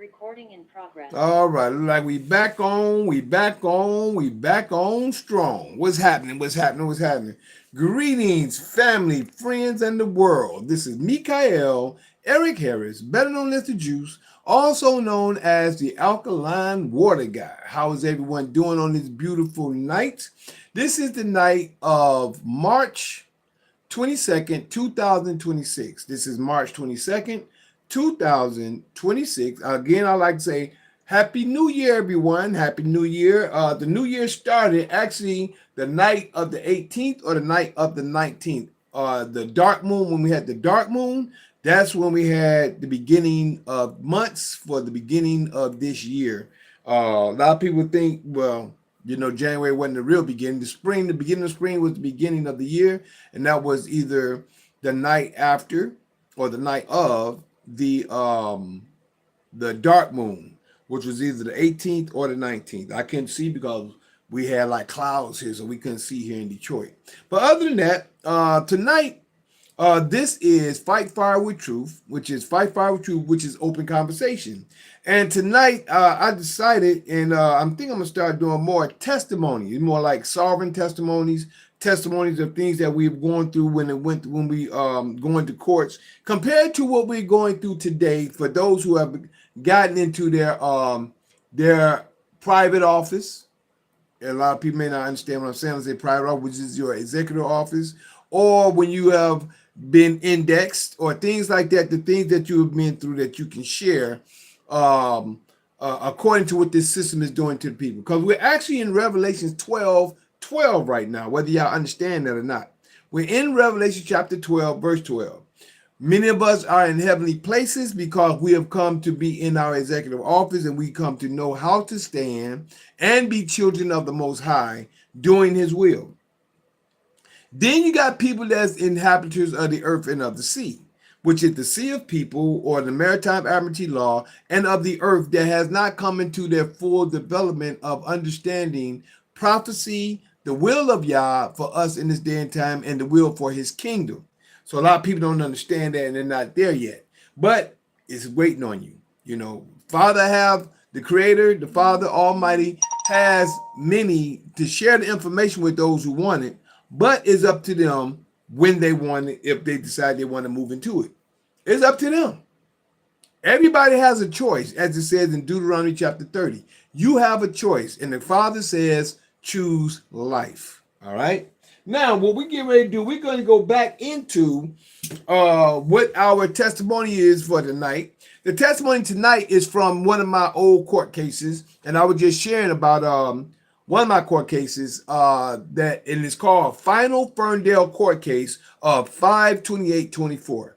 Recording in progress. All right, look like we back on, we back on strong. What's happening? What's happening? What's happening? Greetings, family, friends, and the world. This is Mikael Eric Harris, better known as the Juice, also known as the Alkaline Water Guy. How is everyone doing on this beautiful night? This is the night of March 22nd, 2026. This is March 22nd, 2026. Again, I like to say Happy New Year, everyone. Happy New Year. The new year started actually the night of the 18th or the night of the 19th. The dark moon, when we had the dark moon, that's when we had the beginning of months for the beginning of this year. A lot of people think, well, January wasn't the real beginning. The beginning of spring was the beginning of the year, and that was either the night after or the night of the dark moon, which was either the 18th or the 19th. I couldn't see because we had like clouds here, so we couldn't see here in Detroit. But other than that, tonight, this is Fight Fire with Truth, which is open conversation. And tonight, I decided, and I think I'm gonna start doing more testimonies, more like sovereign testimonies of things that we've gone through when we going to courts, compared to what we're going through today. For those who have gotten into their private office, and a lot of people may not understand what I'm saying. I say private office, which is your executive office, or when you have been indexed or things like that, the things that you have been through that you can share according to what this system is doing to the people. Because we're actually in Revelations 12 right now, whether y'all understand that or not. We're in Revelation chapter 12, verse 12. Many of us are in heavenly places because we have come to be in our executive office, and we come to know how to stand and be children of the Most High, doing his will. Then you got people that's inhabitants of the earth and of the sea, which is the sea of people, or the maritime admiralty law, and of the earth that has not come into their full development of understanding prophecy, the will of Yah for us in this day and time, and the will for his kingdom. So a lot of people don't understand that, and they're not there yet. But it's waiting on you. The Creator, the Father Almighty, has many to share the information with those who want it, but it's up to them when they want it, if they decide they want to move into it. It's up to them. Everybody has a choice, as it says in Deuteronomy chapter 30. You have a choice, and the Father says, choose life. All right? Now, what we get ready to do, we're going to go back into what our testimony is for tonight. The testimony tonight is from one of my old court cases, and I was just sharing about one of my court cases and it's called Final Ferndale Court Case of 5/28/24.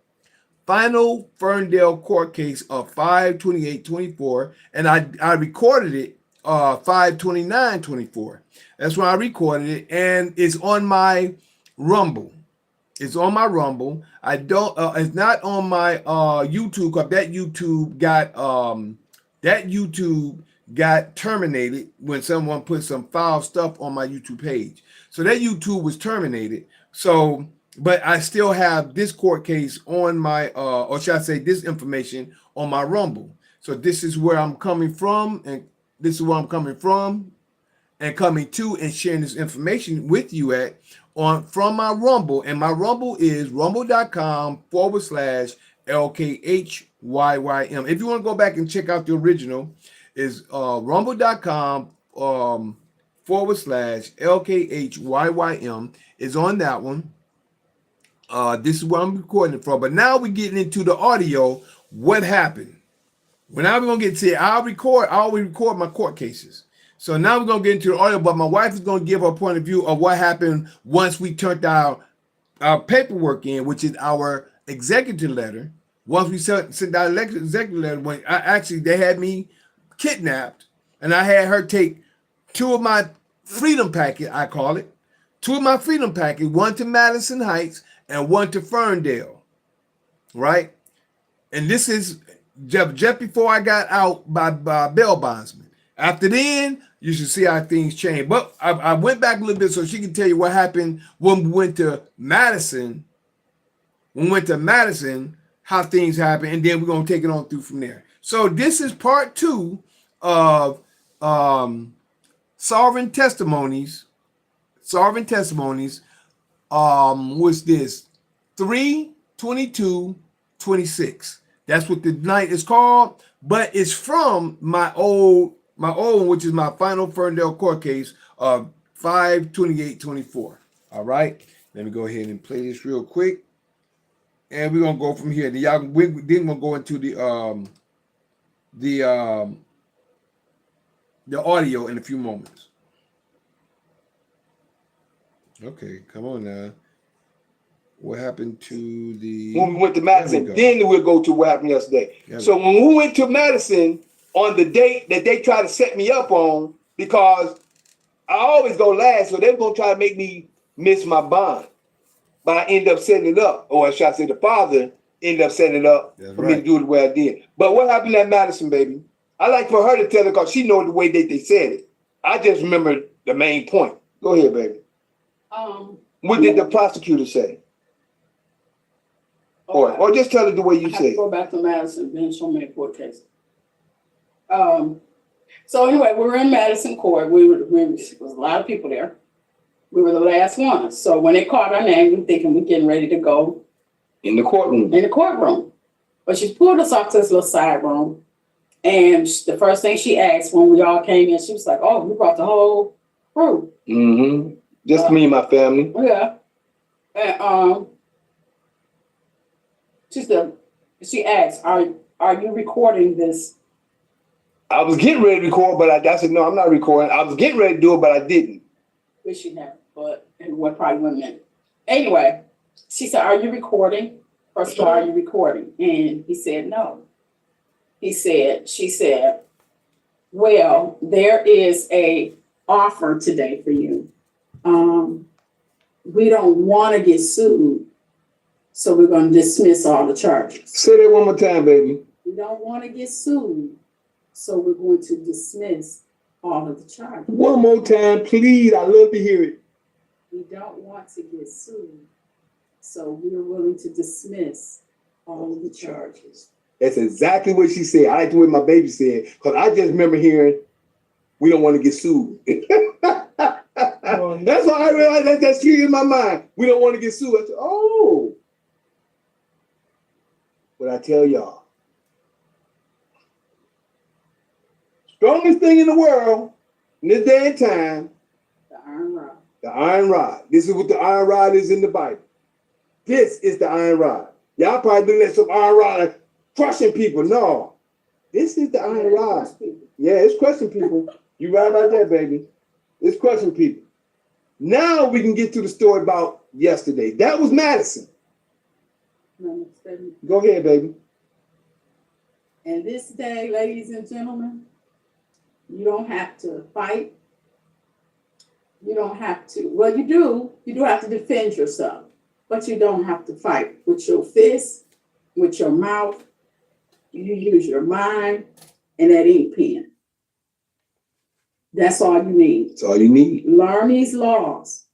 Final Ferndale Court Case of 5/28/24, and I recorded it 5/29/24. That's when I recorded it, and it's on my Rumble. It's on my Rumble. I don't. It's not on my YouTube, because that YouTube got terminated when someone put some foul stuff on my YouTube page. So that YouTube was terminated. So, but I still have this court case on my, or should I say, this information on my Rumble. So this is where I'm coming from, and this is where I'm coming from, and coming to, and sharing this information with you from my Rumble. And my Rumble is rumble.com/LKHYYM. If you want to go back and check out the original, is rumble.com/LKHYYM is on that one. This is where I'm recording it from. But now we're getting into the audio. What happened? When I'm going to get to it, I always record my court cases. So now we're going to get into the audio, but my wife is going to give her point of view of what happened once we turned our paperwork in, which is our executive letter. Once we sent our executive letter, when they had me kidnapped, and I had her take two of my freedom packet, I call it, one to Madison Heights and one to Ferndale, right? And this is just before I got out by bail bondsman. After then, you should see how things change. But I went back a little bit so she can tell you what happened when we went to Madison. How things happened, and then we're going to take it on through from there. So this is part 2 of Sovereign Testimonies. Sovereign Testimonies. What's this? 3/22/26. That's what the night is called, but it's from my old one, which is my final Ferndale court case of 5/28/24. All right, let me go ahead and play this real quick, and we're gonna go from here. Then y'all, then we'll go into the audio in a few moments. Okay, come on now. What happened to the... When we went to Madison, then we'll go to what happened yesterday. So when we went to Madison on the date that they tried to set me up on, because I always go last, so they were going to try to make me miss my bond. But I ended up setting it up, or should I say the father ended up setting it up for me to do it the way I did. But what happened at Madison, baby? I like for her to tell it because she knows the way they said it. I just remember the main point. Go ahead, baby. What did the prosecutor say? Okay. Or just tell it the way you say it. Go back to Madison, been so many court cases. So anyway, we were in Madison court. There was a lot of people there. We were the last ones. So when they called our name, we were thinking we're getting ready to go in the courtroom. But she pulled us off to this little side room. And the first thing she asked when we all came in, she was like, "Oh, you brought the whole crew." Mm-hmm. Just me and my family. Yeah. And she asked, "Are you recording this?" I was getting ready to record, but I said, "No, I'm not recording." I was getting ready to do it, but I didn't. We should have, but it went probably 1 minute. Anyway, she said, "Are you recording? First of all, are you recording?" And he said, "No." She said, "Well, there is a offer today for you. We don't want to get sued, so we're going to dismiss all the charges." Say that one more time, baby. "We don't want to get sued, so we're going to dismiss all of the charges." One more time, please. I love to hear it. "We don't want to get sued, so we're willing to dismiss all of the charges." That's exactly what she said. I like the way my baby said, because I just remember hearing, "We don't want to get sued." That's why I realized that's clear in my mind. We don't want to get sued. I said, oh. But I tell y'all, strongest thing in the world in this day and time, the iron rod. The iron rod. This is what the iron rod is in the Bible. This is the iron rod. Y'all probably looking at some iron rod like crushing people. No. This is the iron rod. Yeah, it's crushing people. You right about that, baby. It's crushing people. Now we can get to the story about yesterday. That was Madison. Go ahead, baby. And this day, ladies and gentlemen, you don't have to fight. You don't have to, well, you do have to defend yourself, but you don't have to fight with your fists, with your mouth. You use your mind and that ink pen. That's all you need. That's all you need. Learn these laws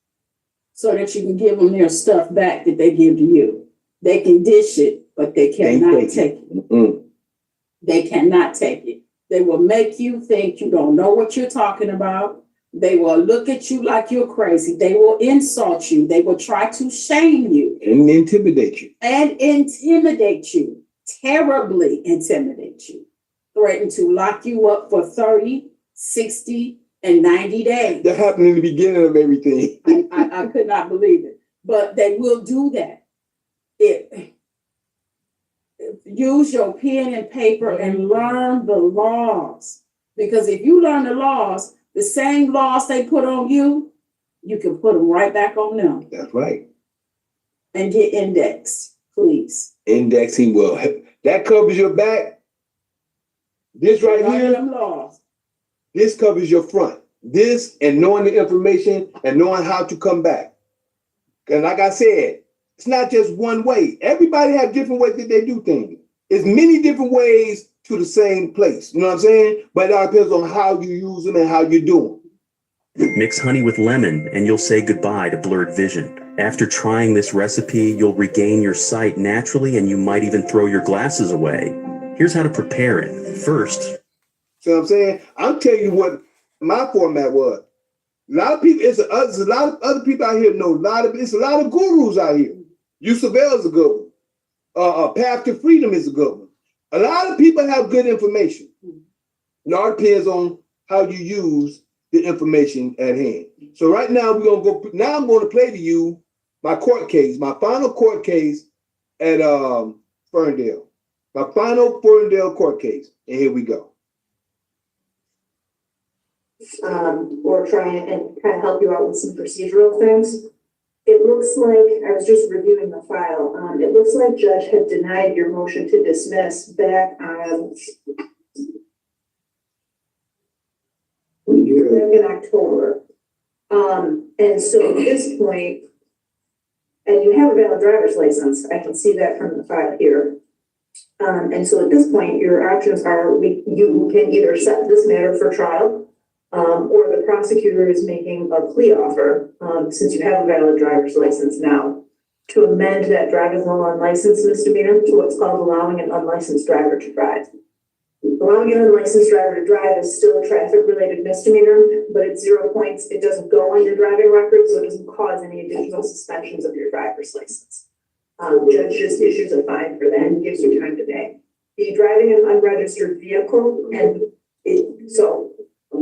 so that you can give them their stuff back that they give to you. They can dish it, but they cannot take it. Mm-mm. They cannot take it. They will make you think you don't know what you're talking about. They will look at you like you're crazy. They will insult you. They will try to shame you. And intimidate you. Terribly intimidate you. Threaten to lock you up for 30, 60, and 90 days. That happened in the beginning of everything. I could not believe it. But they will do that. Use your pen and paper and learn the laws. Because if you learn the laws, the same laws they put on you, you can put them right back on them. That's right. And get indexed, please. Indexing will. That covers your back. This right here, them laws. This covers your front. This and knowing the information and knowing how to come back. And like I said, it's not just one way. Everybody have different ways that they do things. It's many different ways to the same place. You know what I'm saying? But it all depends on how you use them and how you do them. Mix honey with lemon and you'll say goodbye to blurred vision. After trying this recipe, you'll regain your sight naturally and you might even throw your glasses away. Here's how to prepare it. First, See what I'm saying? I'm telling you what my format was. A lot of people, there's a lot of other people out here know it's a lot of gurus out here. Yusabel is a good one. Path to Freedom is a good one. A lot of people have good information. It all depends on how you use the information at hand. So right now we're gonna go. Now I'm going to play to you my court case, my final court case at Ferndale. My final Ferndale court case, and here we go. Or try and kind of help you out with some procedural things. It looks like, I was just reviewing the file, it looks like Judge had denied your motion to dismiss back in October. And so at this point, and you have a valid driver's license, I can see that from the file here. And so at this point, your options are, you can either set this matter for trial, or the prosecutor is making a plea offer, since you have a valid driver's license now, to amend that driving while unlicensed misdemeanor to what's called allowing an unlicensed driver to drive. Allowing an unlicensed driver to drive is still a traffic-related misdemeanor, but it's 0 points. It doesn't go on your driving record, so it doesn't cause any additional suspensions of your driver's license. The judge just issues a fine for that and gives you time to pay. The driving an unregistered vehicle, I'll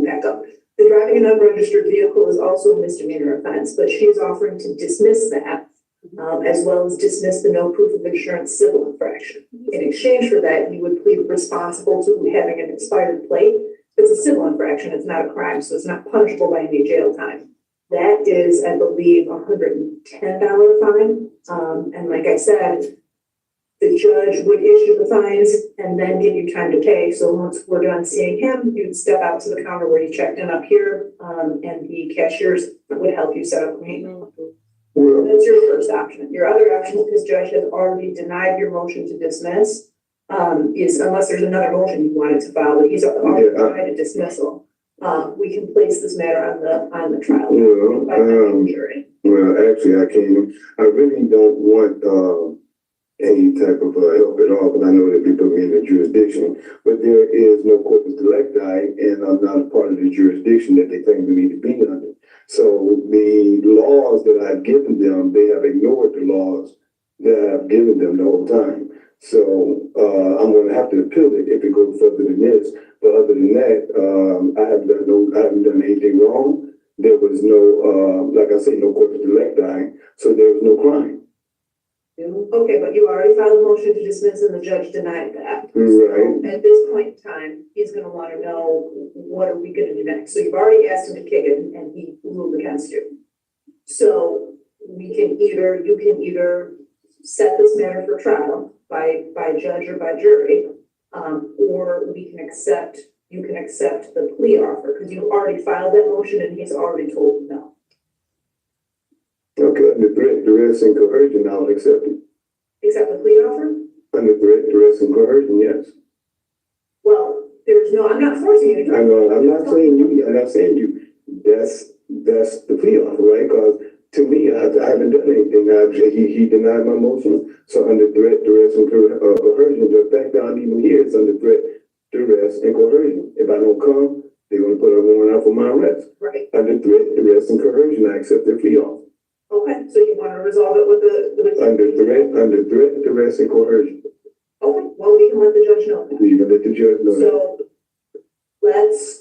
back up. The driving an unregistered vehicle is also a misdemeanor offense, but she is offering to dismiss that, as well as dismiss the no proof of insurance civil infraction. In exchange for that, you would plead responsible to having an expired plate. It's a civil infraction, it's not a crime, so it's not punishable by any jail time. That is, I believe, $110 fine. And like I said, the judge would issue the fines and then give you time to pay. So once we're done seeing him, you'd step out to the counter where you checked in up here, and the cashiers would help you set up payment. Well, That's your first option. Your other option, because judge has already denied your motion to dismiss, is unless there's another motion you wanted to file, but he's already denied a dismissal. We can place this matter on the trial. Well, actually, I really don't want any type of help at all, but I know that they put me in the jurisdiction. But there is no corpus delicti, and I'm not a part of the jurisdiction that they claim me to be under. So the laws that I've given them, they have ignored the laws that I've given them the whole time. So I'm going to have to appeal it if it goes further than this. But other than that, I haven't done anything wrong. There was no, like I say, no corpus delicti, so there was no crime. Okay, but you already filed a motion to dismiss and the judge denied that. Right. So at this point in time, he's going to want to know, what are we going to do next? So you've already asked him to kick it and he ruled against you. So you can either set this matter for trial by judge or by jury, or you can accept the plea offer because you already filed that motion and he's already told you no. Okay, under threat, duress, and coercion, I would accept it. Accept the plea offer? Under threat, duress, and coercion, yes. Well, I'm not forcing you to. I know, I'm not saying you. That's the plea offer, right? Because to me, I haven't done anything. He denied my motion. So under threat, duress, and coercion, the fact that I'm even here is under threat, duress, and coercion. If I don't come, they're going to put a warrant out for my arrest. Right. Under threat, duress, and coercion, I accept their plea offer. Okay, so you want to resolve it with the Under threat, duress, and coercion. Okay, well, we can let the judge know that. You can let the judge know that. So let's,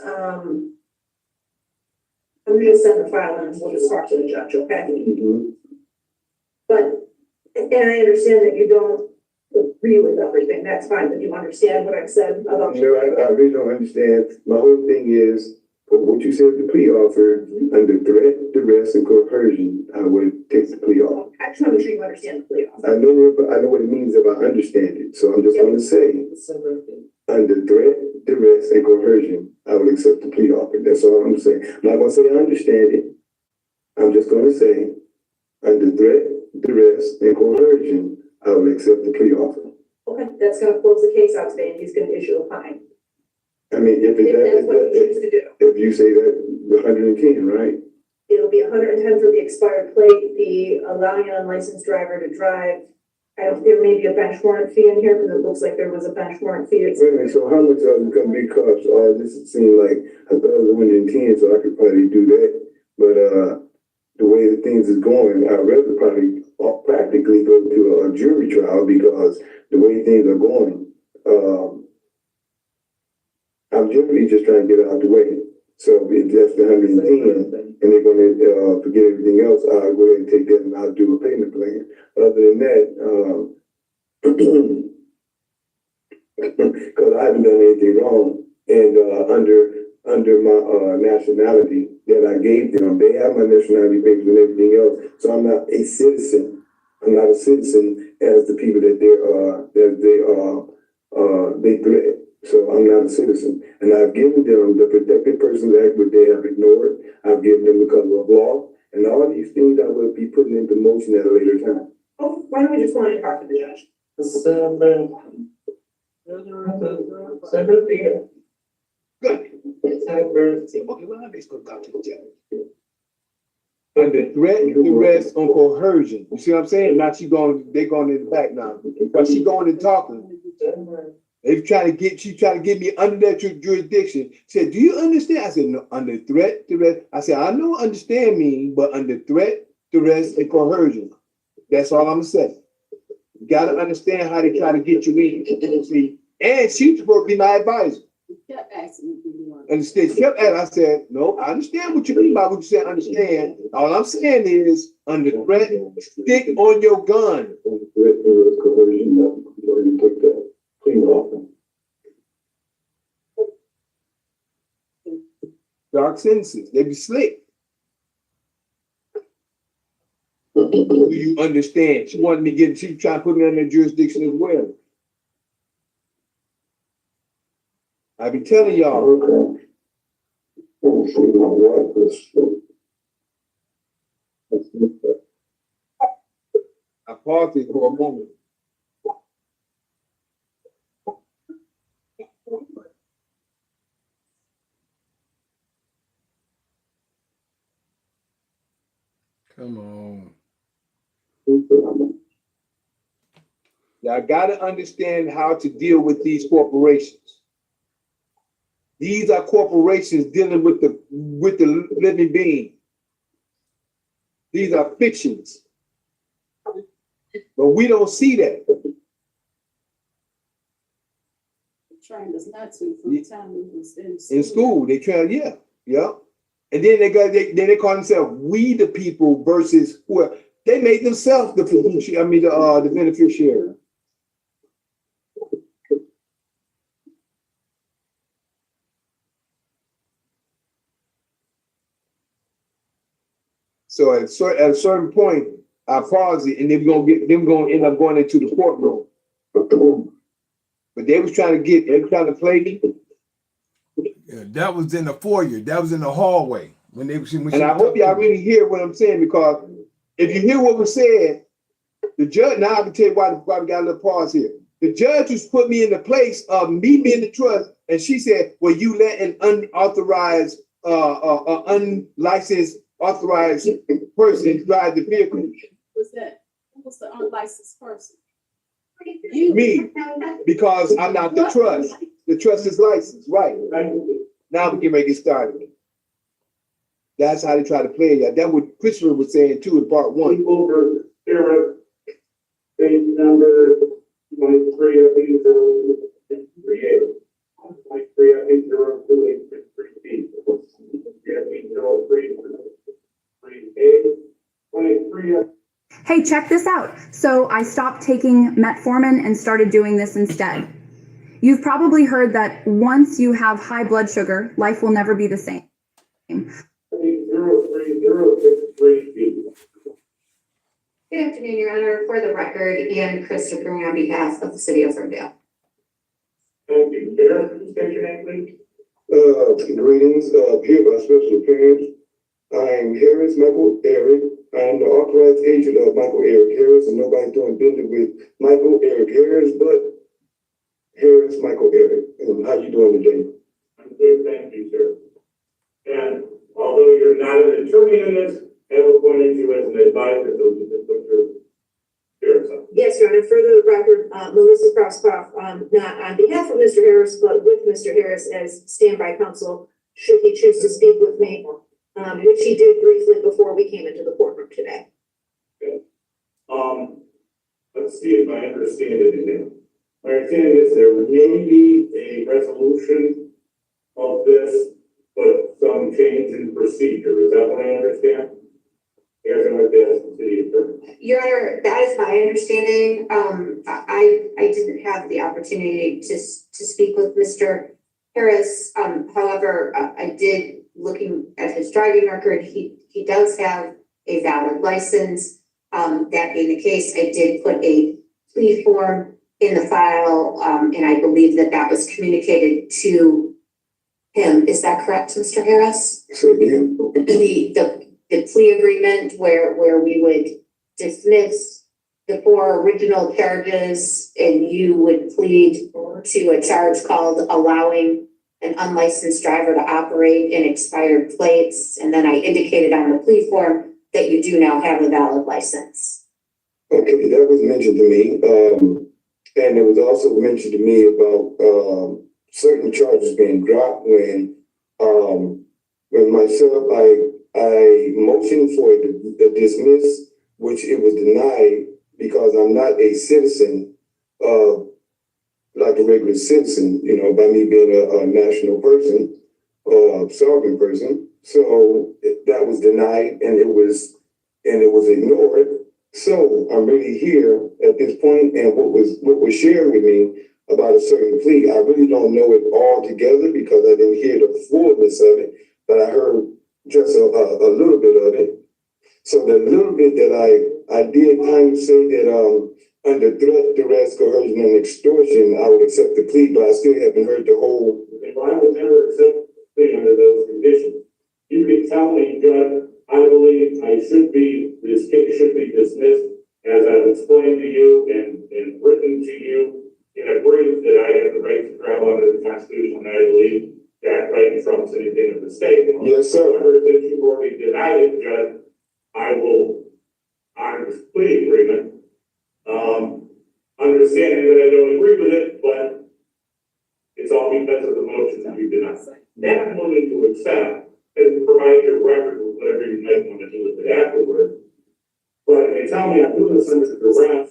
I'm just send the file and we'll just talk to the judge, okay? Mm-hmm. But, and I understand that you don't agree with everything, that's fine, but you understand what I've said about. No, I really don't understand. My whole thing is, what you said, the plea offer, under threat, duress, and coercion, I would take the plea offer. I just want to make sure you understand the plea offer. I know what it means if I understand it. So I'm just going to say, under threat, duress, and coercion, I would accept the plea offer. That's all I'm saying. I'm not going to say I understand it. I'm just going to say, under threat, duress, and coercion, I would accept the plea offer. Okay, that's going to close the case out today, and he's going to issue a fine. I mean, if That's what he chooses to do. if you say that 110, right? It'll be 110 for the expired plate, the allowing an unlicensed driver to drive. there may be a bench warrant fee in here, because it looks like there was a bench warrant fee. Wait a minute, so how much is it gonna be cost? This seemed like 1,110, so I could probably do that. But, the way that things is going, I'd rather probably practically go to a jury trial, because the way things are going, I'm generally just trying to get it out the way. So if that's the 110, and they're gonna, forget everything else, I'll go ahead and take that and I'll do a payment plan. Other than that, because I haven't done anything wrong, and under my nationality that I gave them, they have my nationality papers and everything else. So I'm not a citizen. I'm not a citizen as the people that they threat. So I'm not a citizen, and I've given them the Protected Persons Act, which they have ignored. I've given them the color of law, and all these things I will be putting into motion at a later time. Oh, why don't we just go and talk to the judge? Good. Okay, well, I'm just gonna talk to the judge. Under threat, duress, or coercion. You see what I'm saying? Now they're going in the back now. But she going and talking. She's trying to get me under that jurisdiction. She said, do you understand? I said, no, under threat, duress. I said, I know understand me, but under threat, duress, and coercion. That's all I'm gonna say. You gotta understand how they try to get you in. See, and she's supposed to be my advisor. He kept asking me to do one. And she kept asking, I said, no, I understand what you mean by what you said, understand. All I'm saying is, under threat, stick on your gun. Under threat, duress, coercion, you take that clean off. Dark sentences, they be slick. Do you understand? She wanted me to she was trying to put me under jurisdiction as well. I be telling y'all. Okay. Oh, so my wife is. I paused it for a moment. Come on. Y'all gotta understand how to deal with these corporations. These are corporations dealing with the living being. These are fictions. But we don't see that. Trained us not to from the time we was In school, they try, yeah. And then they call themselves we the people versus who they made themselves the beneficiary. So at a certain point, I paused it, and they're gonna end up going into the courtroom. But they were trying to play me. Yeah, that was in the foyer. That was in the hallway when And I hope y'all really hear what I'm saying, because if you hear what was said, the judge. Now I can tell you why we got a little pause here. The judge just put me in the place of me being the trust, and she said, "Well, you let an unauthorized, unlicensed, authorized person drive the vehicle." Who was that? Who was the unlicensed person? Me, because I'm not the trust. The trust is licensed, right? Now we can make it started. That's how they try to play it. That's what Christopher was saying too in part one. Over there, page number 23 of 8038. 23 of 802863B. 23 of Hey, check this out. So I stopped taking metformin and started doing this instead. You've probably heard that once you have high blood sugar, life will never be the same. 03063B. Good afternoon, Your Honor. For the record, Ian Christopher on behalf of the city of Ferndale. Thank you, Chair. State your name, please. Greetings, here by special appearance. I'm Harris Michael Eric. I'm the authorized agent of Michael Eric Harris, and nobody's doing business with Michael Eric Harris, but Harris Michael Eric. How you doing today? I'm good, thank you, sir. And although you're not an attorney in this, I have appointed you as an advisor, so you can put your Yes, Your Honor, for the record, Melissa Krauskopf, not on behalf of Mr. Harris, but with Mr. Harris as standby counsel, should he choose to speak with me, which he did briefly before we came into the courtroom today. Let's see if I understand it again. My understanding is there may be a resolution of this, but some change in procedure. Is that what I understand? Your Honor, that is my understanding. I didn't have the opportunity to speak with Mr. Harris. However, I did, looking at his driving record, he does have a valid license. That being the case, I did put a plea form in the file, and I believe that was communicated to him. Is that correct, Mr. Harris? So again, The plea agreement where we would dismiss the 4 original charges and you would plead to a charge called allowing an unlicensed driver to operate in expired plates. And then I indicated on the plea form that you do now have a valid license. okay, that was mentioned to me. And it was also mentioned to me about certain charges being dropped when myself, I motioned for the dismiss, which it was denied because I'm not a citizen, like a regular citizen, you know, by me being a national person, sovereign person. So that was denied, and it was ignored. So I'm really here at this point, and what was shared with me about a certain plea, I really don't know it all together because I didn't hear the fullness of it, but I heard just a little bit of it. So the little bit that I did kind of say that under threat, duress, coercion, and extortion, I would accept the plea, but I still haven't heard the whole. If I would never accept the plea under those conditions, you can tell me, Judge, I believe this case should be dismissed, as I've explained to you and written to you in a brief that I have the right to travel under the Constitution, and I believe that right trumps anything in the state. Yes, sir. However, since you've already denied it, Judge, I will honor this plea agreement, understanding that I don't agree with it, but it's all because of the motion that you denied. That I'm willing to accept and provide your record with whatever you might want to do with it afterward. But they tell me I'm doing this under duress,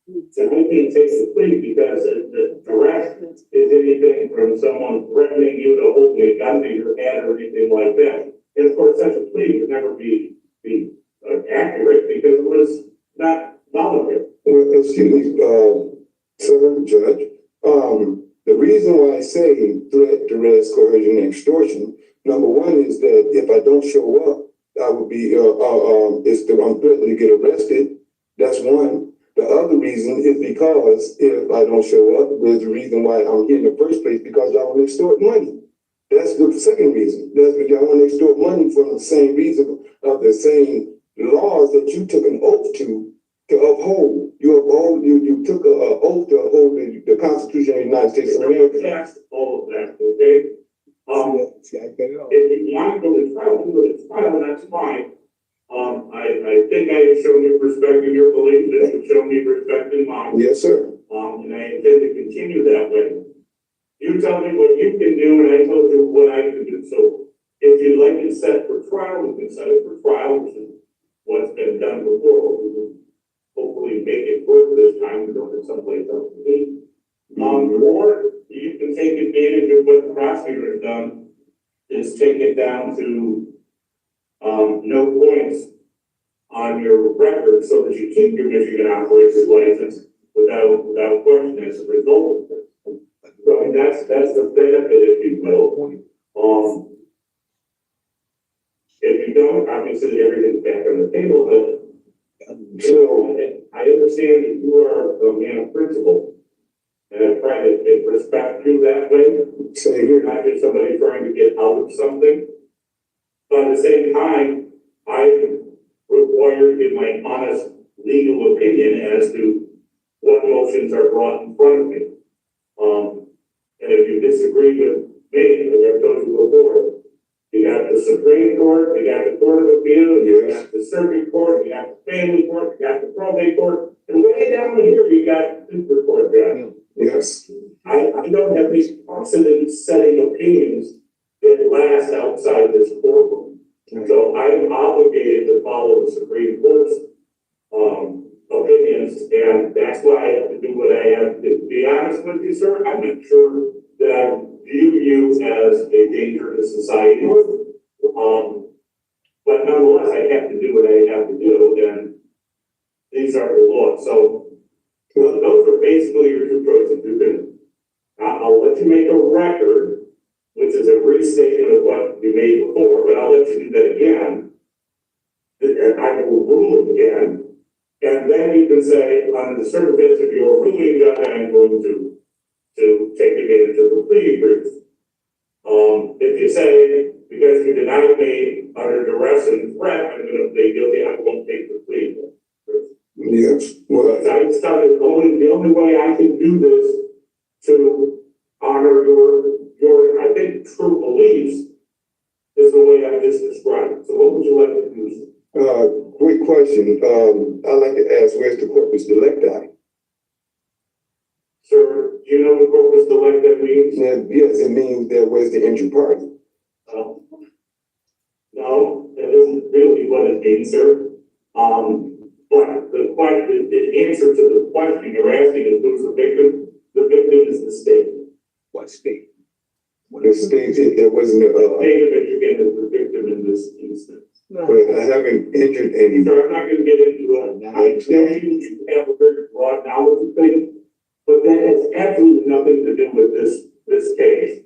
and I can't take the plea because the duress is anything from someone threatening you to hold a gun to your head or anything like that. And of course, such a plea would never be accurate because it was not voluntary. Well, excuse me, sir, Judge. The reason why I say threat, duress, coercion, and extortion, number one is that if I don't show up, I would be, I'm threatening to get arrested. That's one. The other reason is because if I don't show up, there's a reason why I'm here in the first place, because y'all want to extort money. That's the second reason. That's because y'all want to extort money for the same reason of the same laws that you took an oath to uphold. You took an oath to uphold the Constitution of the United States of America. That's all of that, okay? If you want to go to trial, do it at trial, and that's fine. I think I have shown you respect in your belief, that you've shown me respect in mine. Yes, sir. And I intend to continue that way. You tell me what you can do, and I told you what I can do. So if you'd like it set for trial, we can set it for trial, which is what's been done before. We can hopefully make it work this time. We don't have someplace else to be. Or you can take advantage of what the prosecutor has done, is take it down to no points on your record so that you keep your Michigan operator's license without question as a result of this. So I mean, that's the benefit, if you will. If you don't, obviously everything's back on the table, but so I understand that you are a man of principle. And I try to respect you that way. So you're not just somebody trying to get out of something. But at the same time, I require to give my honest legal opinion as to what motions are brought in front of me. And if you disagree with me, as I've told you before, you got the Supreme Court, you got the Court of Appeal, you got the Circuit Court, you got the Family Court, you got the Probate Court. And way down here, you got super court, John. Yes. I don't have these precedent-setting opinions that last outside this courtroom. So I'm obligated to follow the Supreme Court's, opinions, and that's why I have to do what I have to do. To be honest with you, sir, I'm not sure that I view you as a danger to society. But nonetheless, I have to do what I have to do, and these are the laws. So those are basically your two choices. You can, I'll let you make a record, which is a restatement of what you made before, but I'll let you do that again. And I will rule again. And then you can say, on the circumstance of your ruling, Judge, I'm going to take advantage of the plea agreement. If you say, because you denied me under duress and threat, I'm going to plead guilty, I won't take the plea. Yes. Well, I started the only way I can do this to honor your I think true beliefs is the way I just described. So what would you like to do? quick question. I'd like to ask, where's the corpus delicti? Sir, do you know what corpus delicti means? Yes, it means that where's the injured party? No, that isn't really what it means, sir. But the answer to the question you're asking is who's the victim? The victim is the state. What state? The state, there wasn't The state of Michigan is the victim in this instance. but I haven't injured any. Sir, I'm not gonna get into it. I understand you have a very broad knowledge of things, but that has absolutely nothing to do with this case.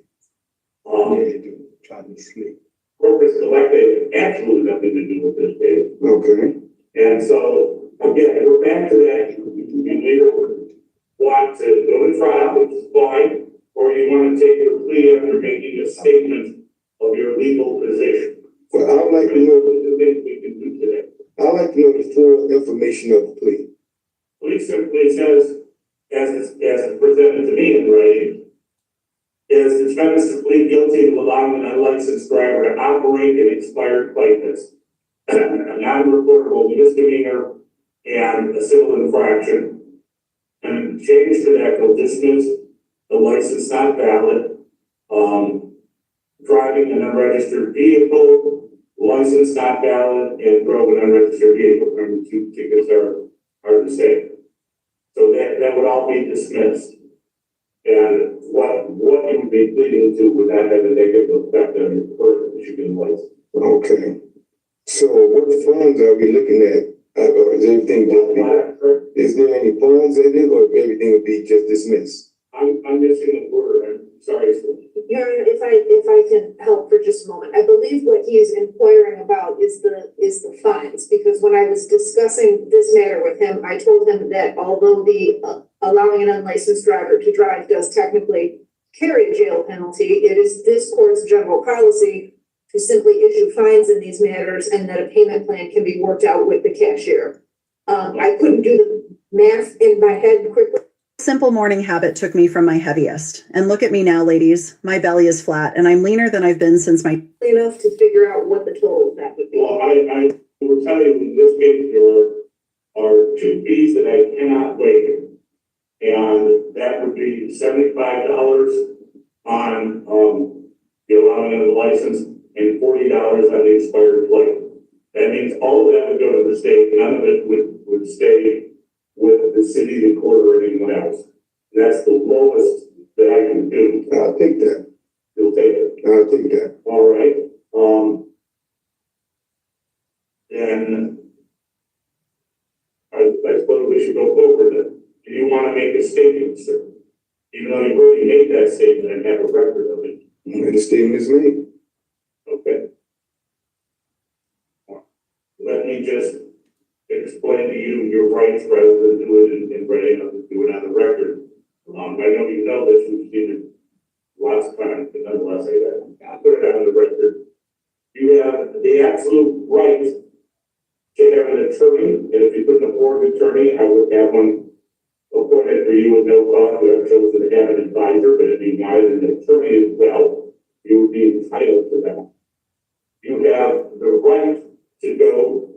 Try to sleep. Corpus delicti has absolutely nothing to do with this case. Okay. And so, again, we're back to that. You either want to go to trial, which is fine, or you want to take the plea after making a statement of your legal position. Well, I'd like to know, The things we can do today. I'd like to know the full information of the plea. Police simply says, as it's presented to me in writing, is the defendant to plead guilty to allowing an unlicensed driver to operate an expired license, a non-reportable misdemeanor, and a civil infraction. And change to that will dismiss the license not valid, driving an unregistered vehicle, license not valid, and drove an unregistered vehicle. And the two tickets are the same. So that would all be dismissed. And what you would be pleading to would not have a negative effect on your current Michigan license. Okay. So what funds are we looking at? Or is everything just is there any funds in it, or everything will be just dismissed? I'm missing a word. I'm sorry, sir. Your Honor, if I can help for just a moment, I believe what he is inquiring about is the fines, because when I was discussing this matter with him, I told him that although the allowing an unlicensed driver to drive does technically carry a jail penalty, it is this court's general policy to simply issue fines in these matters, and that a payment plan can be worked out with the cashier. I couldn't do the math in my head quickly. Simple morning habit took me from my heaviest. And look at me now, ladies. My belly is flat and I'm leaner than I've been since my... Enough to figure out what the total of that would be. Well, I will tell you in this case, there are two fees that I cannot waive. And that would be $75 on the allowing of the license and $40 on the expired plate. That means all of that would go to the state. None of it would stay with the city, the court, or anyone else. And that's the lowest that I can do. I'll take that. You'll take it. I'll take that. All right. And I suppose we should go forward then. Do you want to make a statement, sir? Even though you've already made that statement and have a record of it. And the statement is made. Okay. Let me just explain to you your rights rather than do it in writing, do it on the record. I know you know this, you've seen it lots of times, but nonetheless, I'll put it on the record. You have the absolute right to have an attorney, and if you couldn't afford an attorney, I would have one appointed for you with no cost. You have chosen to have an advisor, but if you wanted an attorney as well, you would be entitled to that. You have the right to go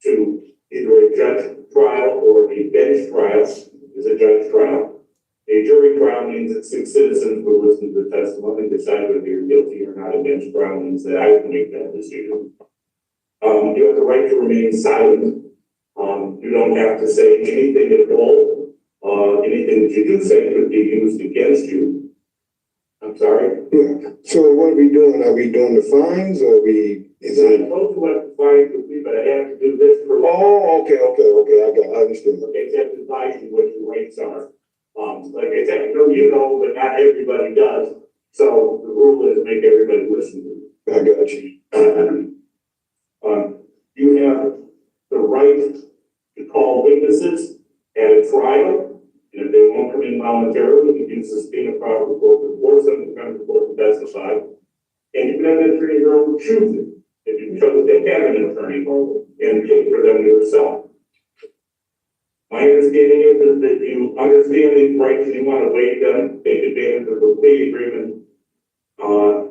to either a judge trial or a bench trial is a judge trial. A jury trial means that 6 citizens will listen to the testimony and decide whether you're guilty or not. A bench trial means that I can make that decision. You have the right to remain silent. You don't have to say anything at all. Anything that you do say could be used against you. I'm sorry? Yeah. So what are we doing? Are we doing the fines or is I it? told you what the fine would be, but I have to do this for. Oh, okay. I understand. Okay, so I have to advise you what your rights are. Like I said, you know, but not everybody does. So the rule is make everybody listen to you. I got you. You have the right to call witnesses at a trial, and if they won't come in voluntarily, you can sustain a proper court to force them to come to court to testify. And you can have an attorney of your own choosing, if you chose to have an attorney and pay for them yourself. My understanding is that you understand these rights and you want to waive them, take advantage of the plea agreement,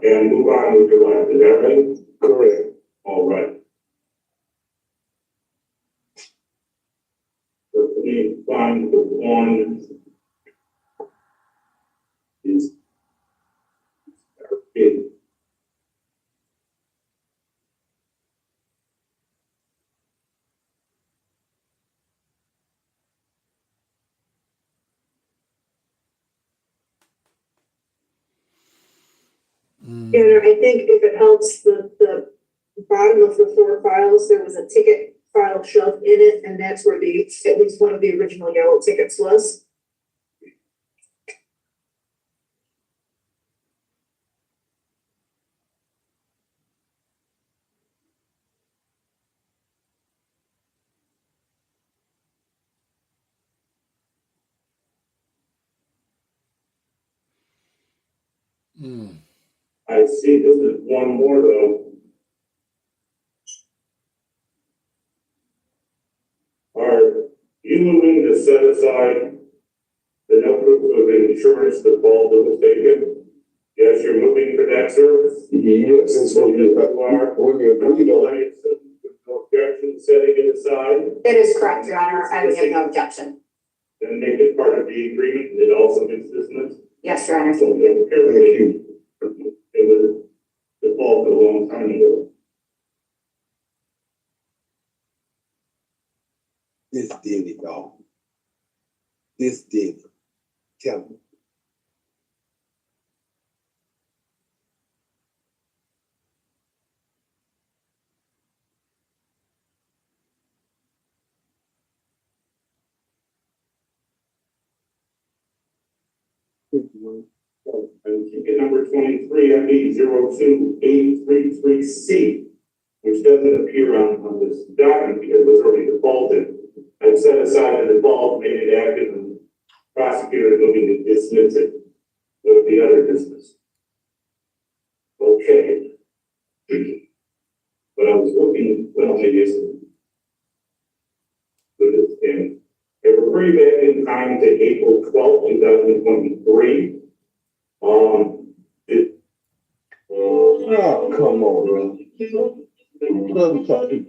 and move on with your life. Is that right? Correct. All right. So let me find the one is big. And I think if it helps, the bottom of the 4 files, there was a ticket file shoved in it, and that's where at least one of the original yellow tickets was. I see this is one more though. Are you moving to set aside the no proof of insurance default that was taken? Yes, you're moving for that service? Yes, that's what You are. we agreed on. No objection, setting it aside, That is correct, Your Honor. I would have no objection. then make it part of the agreement, it also makes business. Yes, Your Honor. So apparently, it was default a long time ago. This did it, dog. This did it. Tell me. And ticket number 23, FE02833C, which doesn't appear on this document because it was already defaulted. I've set aside the default, made it active, and prosecutor is looking to dismiss it with the other business. Okay. But I was looking, well, maybe it's good as thing. They were pretty bad in time to April 12th, 2023. Oh, come on, bro. Let me talk to you.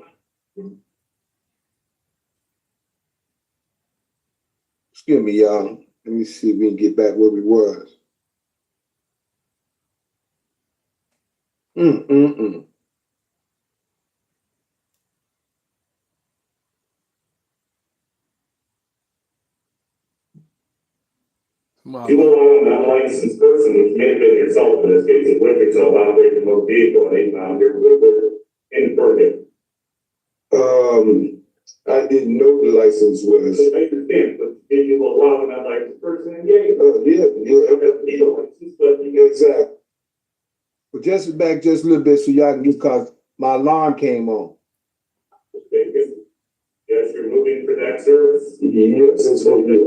Excuse me, y'all. Let me see if we can get back where we was. You allow an unlicensed person, which may have been yourself in this case, with yourself operating a motor vehicle and they found your in permit. I didn't know the license was. So I understand, but did you allow an unlicensed person in? Yeah. Exactly. Well, just back just a little bit so y'all can get, cause my alarm came on. Yes, you're moving for that service? Yes, that's what we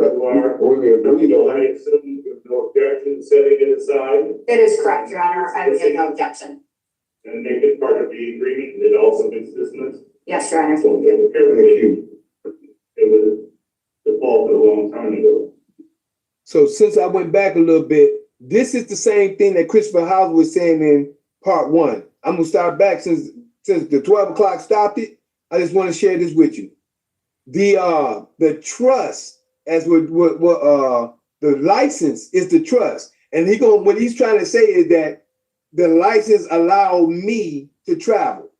agreed on. I assume there's no objection, setting it aside, That is correct, Your Honor. I would have no objection. and make it part of the agreement, and it also makes business. Yes, Your Honor. So apparently, it was defaulted a long time ago. So since I went back a little bit, this is the same thing that Christopher House was saying in part 1. I'm gonna start back since the 12 o'clock stopped it. I just want to share this with you. the trust, as what the license is the trust. And what he's trying to say is that the license allowed me to travel.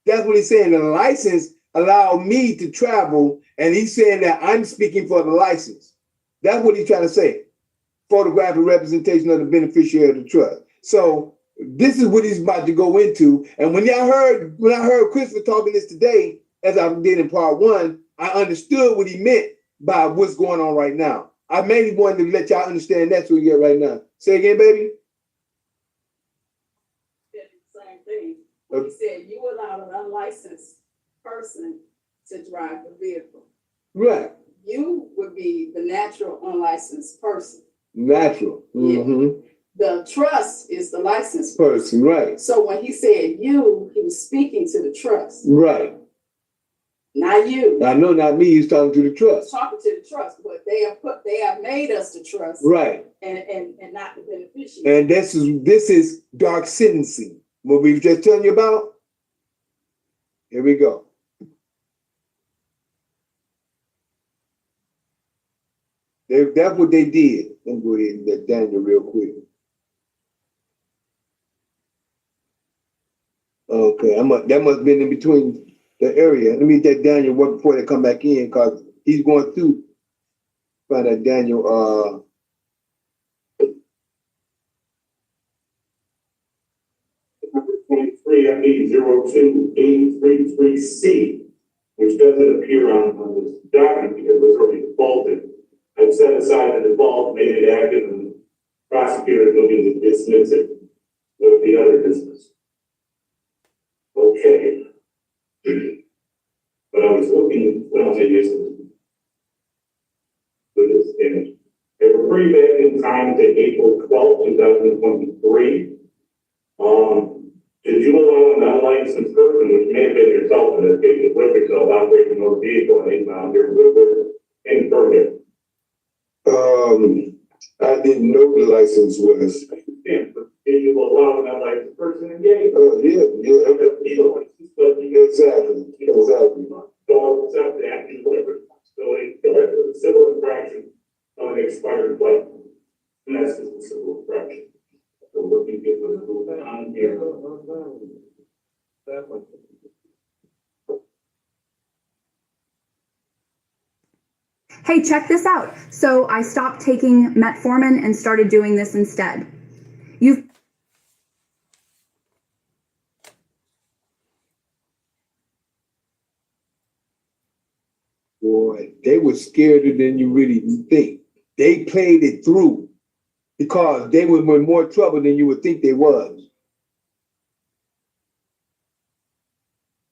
That's what he's saying. The license allowed me to travel, and he's saying that I'm speaking for the license. That's what he's trying to say. Photographic representation of the beneficiary of the trust. So this is what he's about to go into. And when I heard Christopher talking this today, as I did in part one, I understood what he meant by what's going on right now. I mainly wanted to let y'all understand that's what we get right now. Say again, baby. Same thing. When he said you allowed an unlicensed person to drive the vehicle. Right. You would be the natural unlicensed person. Natural. Mm-hmm. The trust is the licensed person, right. So when he said you, he was speaking to the trust. Right. Not you. I know, not me. He's talking to the trust. He's talking to the trust, but they have made us the trust. Right. And not the beneficiary. And this is dark sentencing. What we've just telling you about. Here we go. That's what they did. Let me go ahead and let Daniel real quick. Okay, that must have been in between the area. Let me get Daniel one before they come back in, because he's going through. Find out Daniel. 02833C, which doesn't appear on this document because it was already defaulted. I've set aside the default, made it active, and the prosecutor is looking to dismiss it with the other business. Okay. But I was looking when I was at this image. They were pretty bad in time to April 12th, 2023. Did you allow an unlicensed person, which may have been yourself in this case, with yourself operating your vehicle and your Woodward in permit? I didn't know the license was. Yeah, but did you allow an unlicensed person to engage? Yeah. Exactly. Don't accept that you whatever. So a civil infraction of an expired license. And that's just a civil infraction. So what do you get for the on here? Hey, check this out. So I stopped taking metformin and started doing this instead. Boy, they were scarier than you really think. They played it through because they were in more trouble than you would think they was.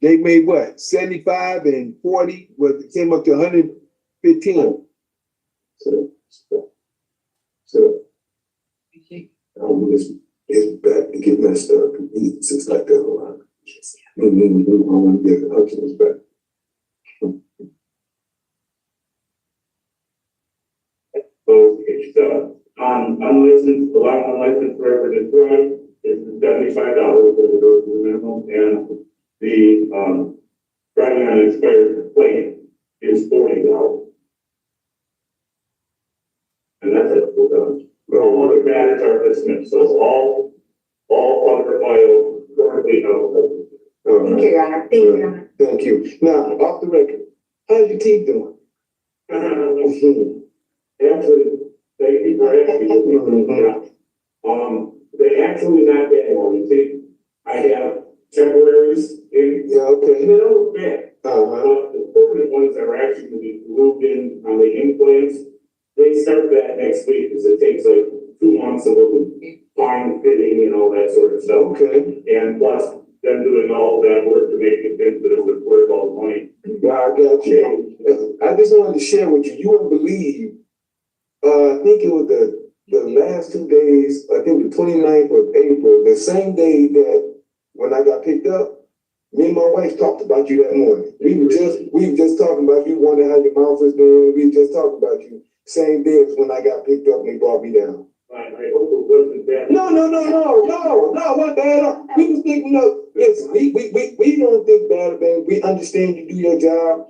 They made what? 75 and 40, came up to 115. So it's back to get messed up. It's just like that a lot. And then we want to get the husbands back. So unlicensed, allowing unlicensed resident drive is $75 for the minimum, and the driving on an expired plate is $40. And that's it. All other matters are dismissed. So all other files currently held. Thank you, Your Honor. Thank you, Your Honor. Thank you. Now, off the record, how's your teeth doing? Actually, they actually not that long. You see, I have temporaries in. Yeah, okay. They don't look bad. The permanent ones that are actually going to be moved in on the implants, they start that next week because it takes like 2 months of fine fitting and all that sort of stuff. Okay. And plus them doing all that work to make it fit that it was worth all the money. Yeah, I got you. I just wanted to share with you. You wouldn't believe. I think it was the last 2 days. I think the 29th of April, the same day that when I got picked up. Me and my wife talked about you that morning. We were just talking about you, wondering how your mouth was doing. We were just talking about you. Same day as when I got picked up and they brought me down. I hope it wasn't bad. No, what bad? We was thinking of, listen, we don't think bad of it. We understand you do your job.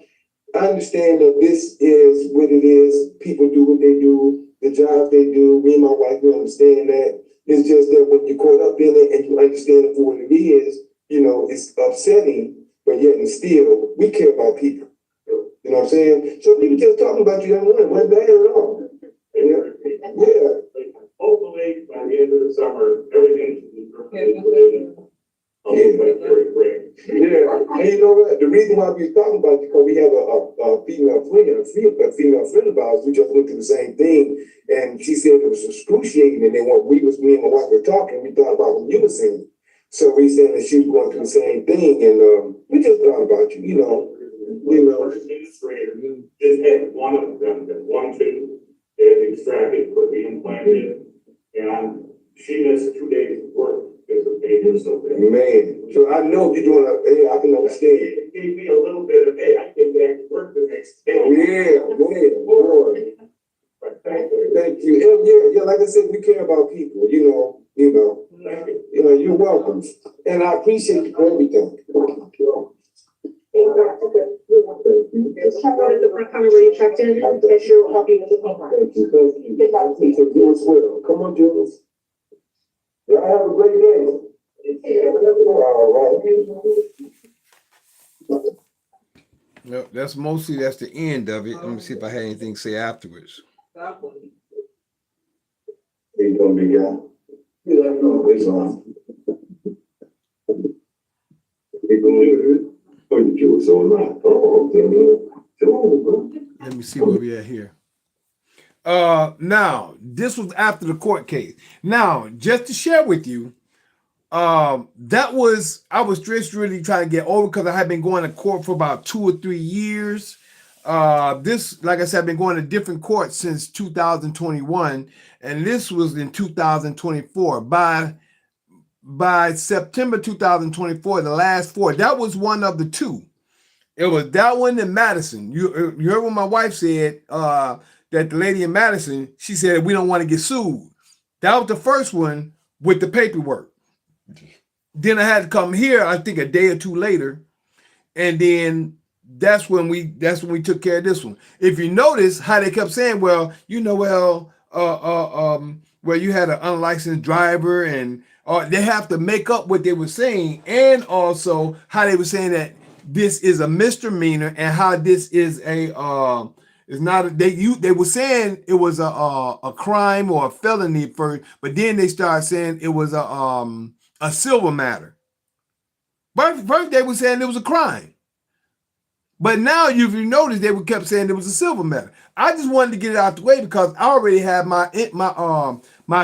I understand that this is what it is. People do what they do, the jobs they do. Me and my wife, we understand that. It's just that when you're caught up in it and you understand it for what it is, you know, it's upsetting, but yet and still, we care about people. You know what I'm saying? So we were just talking about you that morning. Wasn't bad at all. Yeah. Hopefully, by the end of the summer, everything should be perfectly. Yeah, and you know what? The reason why we was talking about it because we have a female friend of ours who just went through the same thing, and she said it was excruciating. And then when me and my wife were talking, we thought about what you were saying. So we said that she was going through the same thing, and we just thought about you. You know. Administrator just had one of them, two, they had extracted, put the implant in, and she missed 2 days of work. Man, so I know you're doing I can understand. It gave me a little bit of, hey, I came back to work the next day. Yeah, boy. Thank you. Yeah, like I said, we care about people, you know, you're welcome. And I appreciate you for everything. Checked in, and she'll help you with the homework. Thank you. You as well. Come on, Julius. Y'all have a great day. All right. Well, that's the end of it. Let me see if I had anything to say afterwards. How you doing, big guy? Yeah, no, it's on. You going good? Oh, you do so not. Oh, okay. Let me see where we at here. Now, this was after the court case. Now, just to share with you, I was just really trying to get over because I had been going to court for about 2 or 3 years. This, like I said, I've been going to different courts since 2021, and this was in 2024. By September 2024, the last 4, that was one of the 2. It was that one in Madison. You heard what my wife said, that the lady in Madison, she said, we don't want to get sued. That was the first one with the paperwork. Then I had to come here, I think a day or 2 later. And then that's when we took care of this one. If you notice how they kept saying, well, you had an unlicensed driver, and they have to make up what they were saying, and also how they were saying that this is a misdemeanor and how this is it's not they were saying it was a crime or a felony first, but then they started saying it was a civil matter. But first they were saying it was a crime. But now if you notice, they kept saying it was a civil matter. I just wanted to get it out the way because I already had my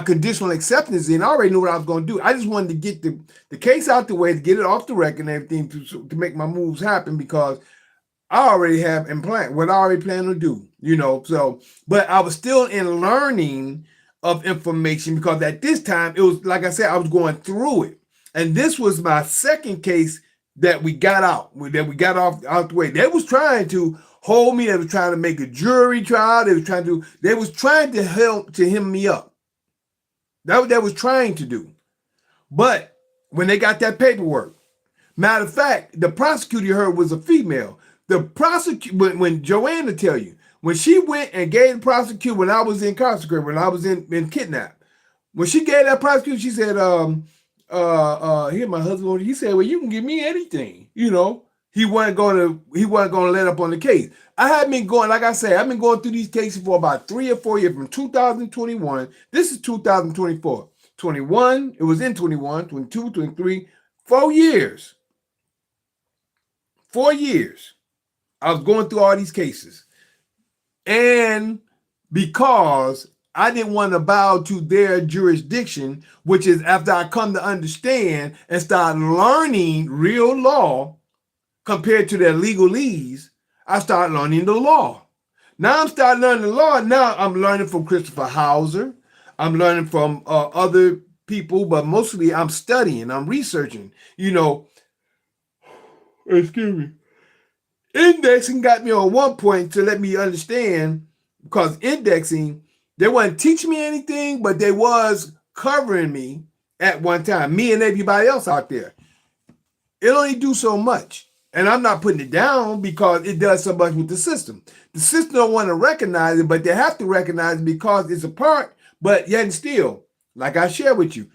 conditional acceptance in. I already knew what I was going to do. I just wanted to get the case out the way, to get it off the record and everything to make my moves happen, because I already have what I already plan to do, So, but I was still in learning of information because at this time it was, like I said, I was going through it, and this was my second case that we got out the way. They was trying to hold me. They was trying to make a jury trial. They was trying to hem me up. That's what they was trying to do. But when they got that paperwork, matter of fact, the prosecutor you heard was a female. The prosecutor, when Joanna tell you, when she went and gave the prosecutor, when I was incarcerated, when I was in kidnap, when she gave that prosecutor, she said, here my husband, he said, well, you can give me anything. He wasn't going to let up on the case. I had been going, like I said, I've been going through these cases for about 3 or 4 years, from 2021. This is 2024. 21, it was in 21, 22, 23, 4 years. 4 years. I was going through all these cases. And because I didn't want to bow to their jurisdiction, which is after I come to understand and start learning real law compared to their legalese, I started learning the law. Now I'm starting learning the law. Now I'm learning from Christopher Hauser. I'm learning from other people, but mostly I'm studying, I'm researching, Excuse me. Indexing got me on one point to let me understand, because indexing, they wasn't teaching me anything, but they was covering me at one time, me and everybody else out there. It only do so much. And I'm not putting it down because it does so much with the system. The system don't want to recognize it, but they have to recognize it because it's a part. But yet and still, like I shared with you,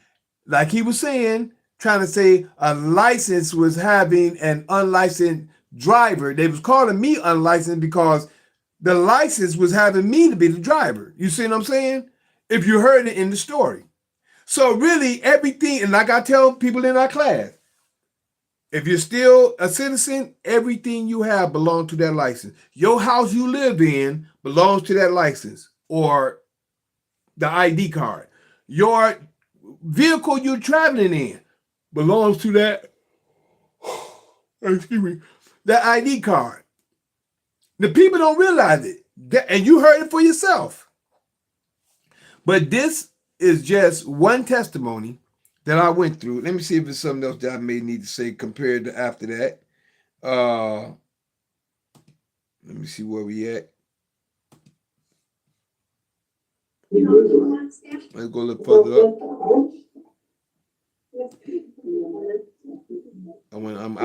like he was saying, trying to say a license was having an unlicensed driver. They was calling me unlicensed because the license was having me to be the driver. You see what I'm saying? If you heard it in the story. So really everything, and like I tell people in our class, if you're still a citizen, everything you have belongs to that license. Your house you live in belongs to that license or the ID card. Your vehicle you're traveling in belongs to that, excuse me, that ID card. The people don't realize it, and you heard it for yourself. But this is just one testimony that I went through. Let me see if there's something else that I may need to say compared to after that. Let me see where we at. Let's go a little further up. I'm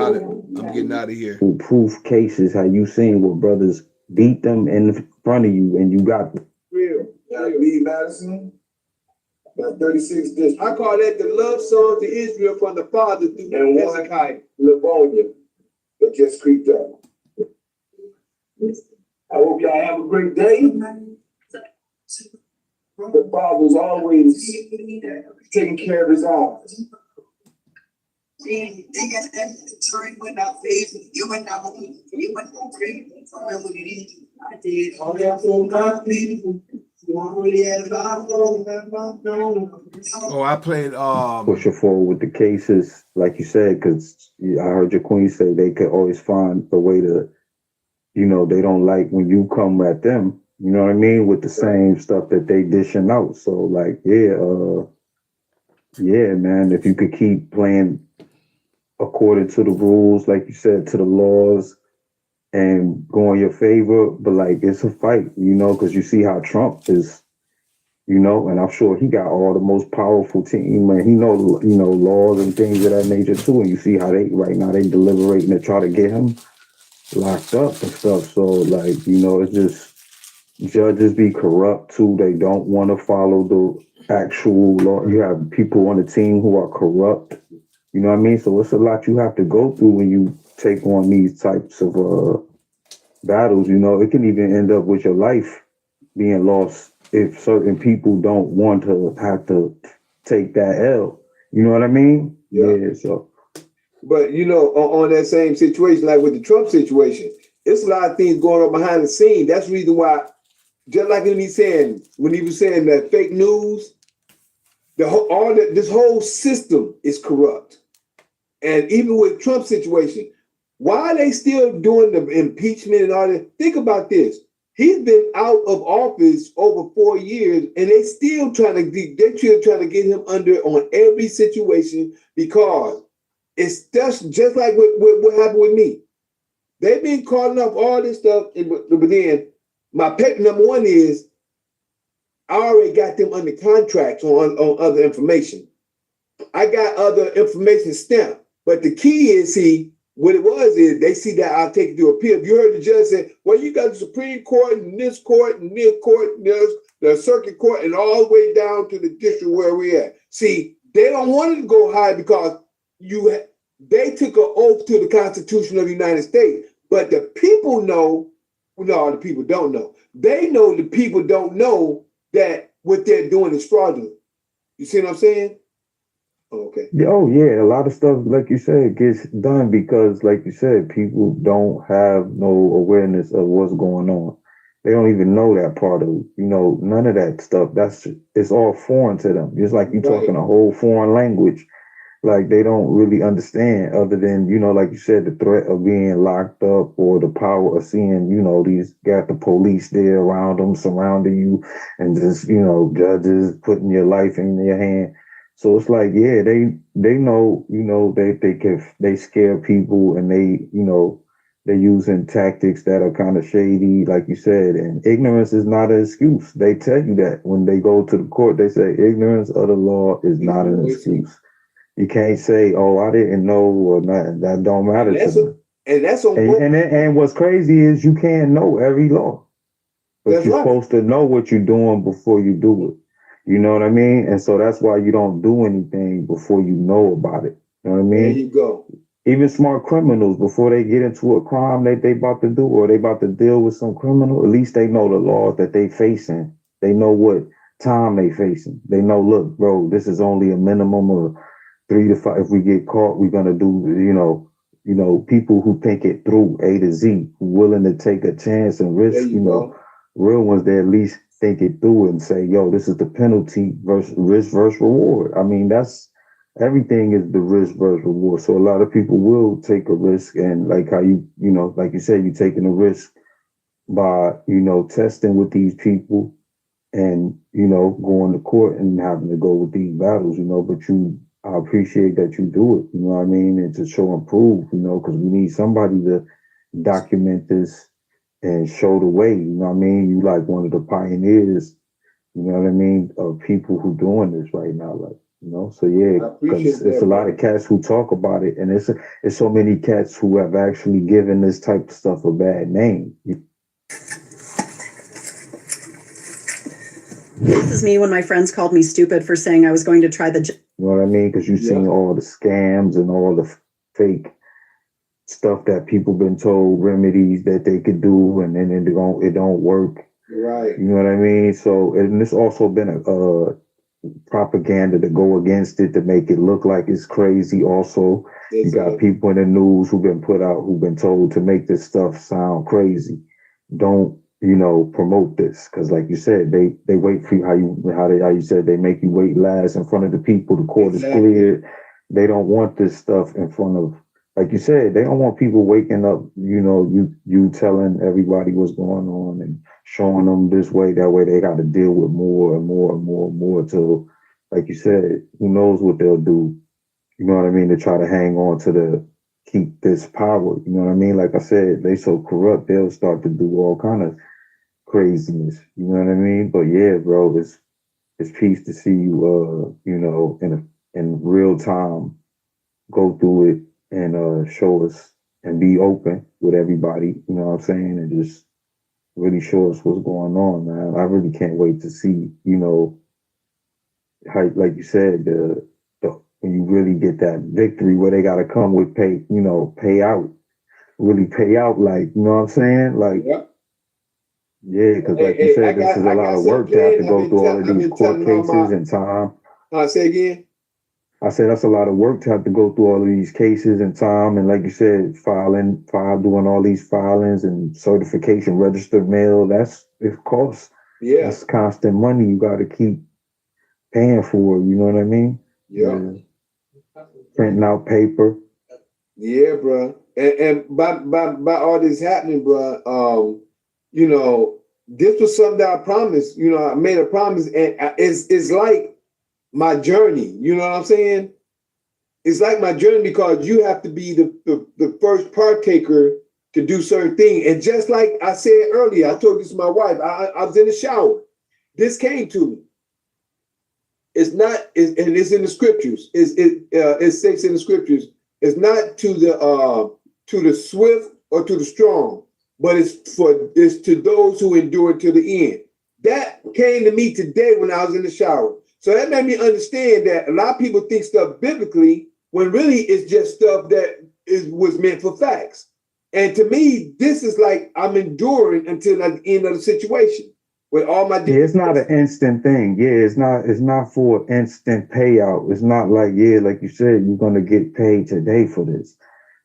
getting out of here. Proof cases, how you seen where brothers beat them in front of you and you got them. Real. Lee Madison. About 36 districts. I call that the love song to Israel from the father through And one Hezekiah. Livonia that just creeped up. I hope y'all have a great day. The father's always taking care of his own. They got that turn when I face you went down, you went on great. Remember what it is? I did all that for my people. Oh, I played Pushing forward with the cases, like you said, because I heard your queen say they could always find a way to, you know, they don't like when you come at them, you know what I mean, with the same stuff that they dishing out. So like, yeah, man, if you could keep playing according to the rules, like you said, to the laws, and go in your favor, but like it's a fight, you know, because you see how Trump is, you know, and I'm sure he got all the most powerful team, and he knows, you know, laws and things of that nature too. And you see how they right now they deliberating to try to get him locked up and stuff. So like, you know, it's just judges be corrupt too. They don't want to follow the actual law. You have people on the team who are corrupt. You know what I mean? So it's a lot you have to go through when you take on these types of battles. You know, it can even end up with your life being lost if certain people don't want to have to take that L. You know what I mean? Yeah. So, but you know, on that same situation, like with the Trump situation, it's a lot of things going on behind the scenes. That's the reason why, just like when he was saying that fake news, this whole system is corrupt. And even with Trump's situation, why are they still doing the impeachment and all that? Think about this. He's been out of office over 4 years, and they still trying to get him under on every situation because it's just like what happened with me. They've been calling up all this stuff, but then my pet number one is I already got them under contracts on other information. I got other information stamped, but the key is, what it was is they see that I'll take it to appeal. You heard the judge say, well, you got the Supreme Court and this court and this court and the circuit court and all the way down to the district where we at. See, they don't want it to go high because they took an oath to the Constitution of the United States. But the people know, no, the people don't know. They know the people don't know that what they're doing is fraudulent. You see what I'm saying? Okay. Oh yeah, a lot of stuff, like you said, gets done because, like you said, people don't have no awareness of what's going on. They don't even know that part of, you know, none of that stuff. It's all foreign to them. Just like you talking a whole foreign language. Like they don't really understand other than, you know, like you said, the threat of being locked up or the power of seeing, you know, got the police there around them, surrounding you, and just, you know, judges putting your life in their hand. So it's like, yeah, they know, you know, they scare people, and they, you know, they're using tactics that are kind of shady, like you said, and ignorance is not an excuse. They tell you that when they go to the court, they say ignorance of the law is not an excuse. You can't say, oh, I didn't know, or not. That don't matter to them. And that's on and what's crazy is you can't know every law, but That's you're right. supposed to know what you're doing before you do it. You know what I mean? And so that's why you don't do anything before you know about it. You know what I mean? There you go. Even smart criminals, before they get into a crime that they about to do or they about to deal with some criminal, at least they know the laws that they facing. They know what time they facing. They know, look, bro, this is only a minimum of 3 to 5. If we get caught, we're gonna do, people who think it through A to Z, who willing to take a chance and risk, real ones that at least think it through and say, yo, this is the penalty versus risk versus reward. I mean, that's everything is the risk versus reward. So a lot of people will take a risk, and like how like you said, you're taking a risk by, testing with these people and, going to court and having to go with these battles, but I appreciate that you do it, you know what I mean? And to show and prove, because we need somebody to document this and show the way, you know what I mean? You like one of the pioneers, you know what I mean, of people who doing this right now, like, so yeah, because it's a lot of cats who talk about it, and it's so many cats who have actually given this type of stuff a bad name. This is me when my friends called me stupid for saying I was going to try the. You know what I mean? Because you've seen all the scams and all the fake stuff that people been told remedies that they could do, and then it don't work. Right. You know what I mean? So, and it's also been a propaganda to go against it to make it look like it's crazy. Also, you got people in the news who've been who've been told to make this stuff sound crazy. Don't promote this, because like you said, they wait for you, how you said they make you wait last in front of the people. The court is cleared. They don't want this stuff in front of, like you said, they don't want people waking up, you telling everybody what's going on and showing them this way, that way they got to deal with more and more and more and more till, like you said, who knows what they'll do, you know what I mean, to try to hang on to keep this power, you know what I mean? Like I said, they so corrupt, they'll start to do all kind of craziness, you know what I mean? But yeah, bro, it's peace to see you, in real time, go through it and show us and be open with everybody, you know what I'm saying? And just really show us what's going on, man. I really can't wait to see, how, like you said, the when you really get that victory where they got to come with pay out, really pay out, like, you know what I'm saying? Like, yeah, because like you said, this is a lot of work to have to go through all of these court cases and time. Say again? I said that's a lot of work to have to go through all of these cases and time, and like you said, doing all these filings and certification, registered mail. It costs. Yeah, it's constant money. You got to keep paying for it. You know what I mean? Yeah. Printing out paper. Yeah, bro. And by all this happening, bro, this was something that I promised. I made a promise, and it's like my journey, you know what I'm saying? It's like my journey, because you have to be the first partaker to do certain things. And just like I said earlier, I told this to my wife, I was in the shower. This came to me. It's not, and it's in the scriptures. It states in the scriptures, it's not to the swift or to the strong, but it's to those who endure to the end. That came to me today when I was in the shower. So that made me understand that a lot of people think stuff biblically when really it's just stuff that was meant for facts. And to me, this is like I'm enduring until the end of the situation with all my. Yeah, it's not an instant thing. Yeah, it's not for instant payout. It's not like, like you said, you're gonna get paid today for this.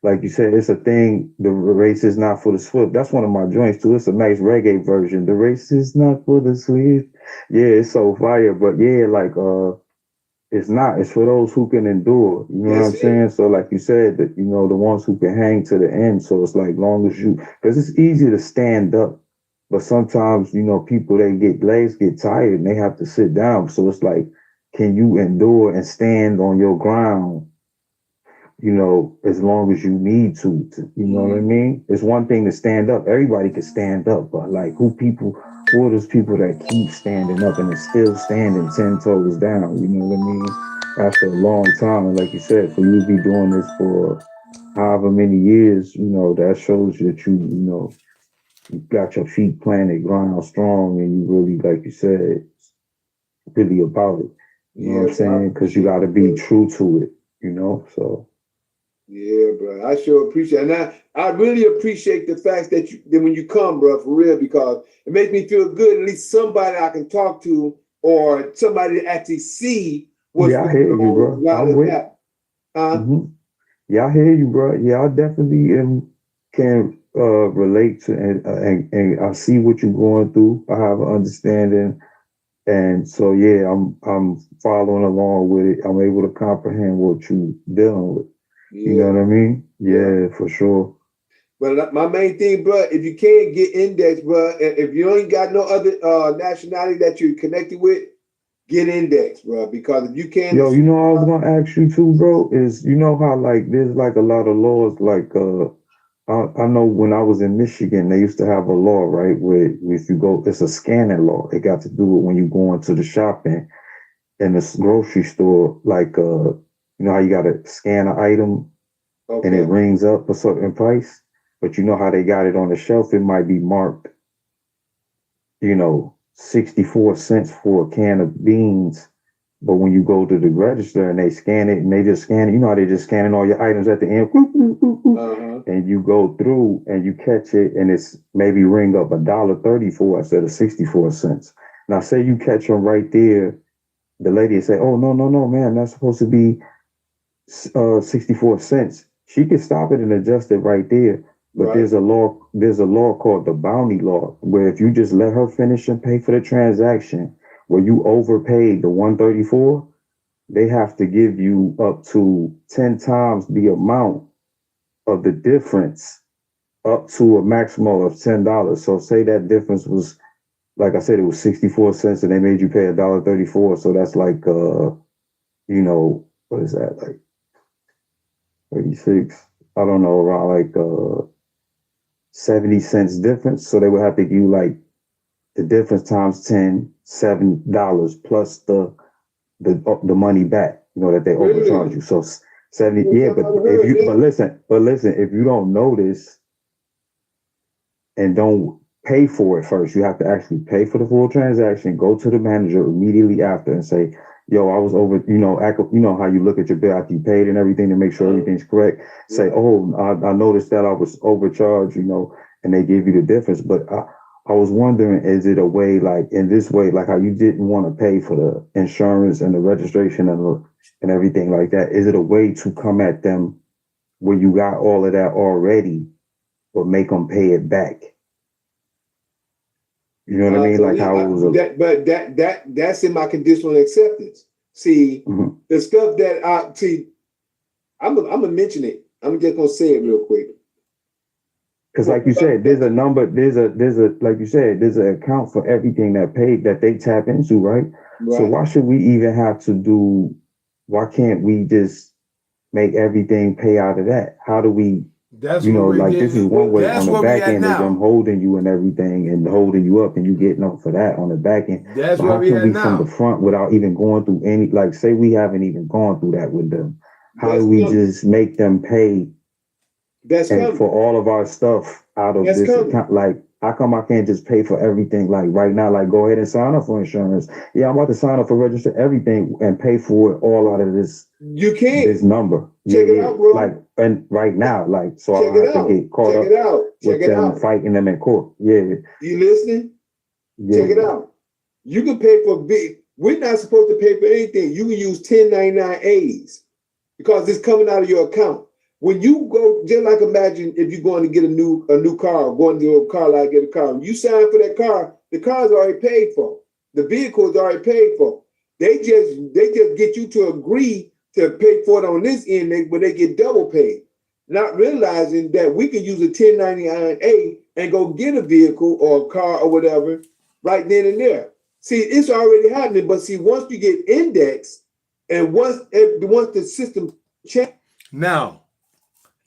Like you said, it's a thing. The race is not for the swift. That's one of my joints too. It's a nice reggae version. The race is not for the swift. Yeah, it's so fire. But yeah, like it's not. It's for those who can endure. You know what I'm saying? So like you said, that the ones who can hang to the end. So it's like long as because it's easy to stand up, but sometimes people legs get tired and they have to sit down. So it's like, can you endure and stand on your ground? As long as you need to, you know what I mean? It's one thing to stand up. Everybody can stand up, but like who are those people that keep standing up and are still standing 10 toes down? You know what I mean? After a long time. And like you said, for you to be doing this for however many years, that shows you that you got your feet planted, ground strong, and you really, like you said, really about it. You know what I'm saying? Because you got to be true to it, so. Yeah, bro. I sure appreciate it. And I really appreciate the fact that when you come, bro, for real, because it makes me feel good. At least somebody I can talk to or somebody to actually see what's Yeah, I hear you, bro. I'm with. Yeah, I hear you, bro. Yeah, I definitely can relate to and I see what you're going through. I have an understanding, and so yeah, I'm following along with it. I'm able to comprehend what you're dealing with. Yeah. You know what I mean? Yeah, for sure. But my main thing, bro, if you can't get indexed, bro, if you ain't got no other nationality that you're connected with, get indexed, bro. Because if you can't, Yo, I was gonna ask you too, bro. Is how like there's like a lot of laws like I know when I was in Michigan, they used to have a law, right, where if you go, it's a scanning law. It got to do with when you go into the shopping in the grocery store, like how you gotta scan an item and it rings up a certain price, but you know how they got it on the shelf, it might be marked, 64 cents for a can of beans. But when you go to the register and they scan it and they just scan it, how they just scanning all your items at the end, and you go through and you catch it and it's maybe ring up $1.34 instead of 64 cents. Now say you catch them right there, the lady say, "Oh no, man, that's supposed to be 64 cents." She can stop it and adjust it right there. But there's a law called the bounty law, where if you just let her finish and pay for the transaction, where you overpaid the 134, they have to give you up to 10 times the amount of the difference, up to a maximum of $10. So say that difference was, like I said, it was 64 cents and they made you pay $1.34. So that's like what is that, like 36? I don't know, around like 70 cents difference. So they would have to give you like the difference times 10, $7 plus the money back, that they overcharge you. So 70, yeah, but listen, if you don't notice and don't pay for it first, you have to actually pay for the full transaction, go to the manager immediately after and say, "Yo, I was over," how you look at your bill after you paid and everything to make sure everything's correct. Say, "Oh, I noticed that I was overcharged," and they give you the difference. But I was wondering, is it a way, like in this way, like how you didn't want to pay for the insurance and the registration and everything like that? Is it a way to come at them where you got all of that already, but make them pay it back? You know what I mean? Like how it was that's in my conditional acceptance. See, the stuff that I'm gonna mention it. I'm just gonna say it real quick. Because like you said, there's a number, there's like you said, there's an account for everything that they tap into, right? So why should we even have to why can't we just make everything pay out of that? How do we, this is one way on the back end of them holding you and everything and holding you up and you getting up for that on the back end. That's but what how we can we now. From the front without even going through any, like say we haven't even gone through that with them. How do we just make them pay for all of our stuff out of this account? Like, how come I can't just pay for everything? Like right now, like go ahead and sign up for insurance. Yeah, I'm about to sign up for register everything and pay for it all out of this. You can't. This number. Check it out, bro. Like, and right now, like, so I don't have to get caught up with them fighting them in court. Yeah. You listening? Yeah. Check it out. You can pay for we're not supposed to pay for anything. You can use 1099As because it's coming out of your account. When you go, just like imagine if you're going to get a new car, going to a car lot, get a car, and you sign for that car, the car's already paid for. The vehicle is already paid for. They just get you to agree to pay for it on this end, but they get double paid. Not realizing that we can use a 1099A and go get a vehicle or a car or whatever right then and there. See, it's already happening, but see, once you get indexed and once the system changes. Now,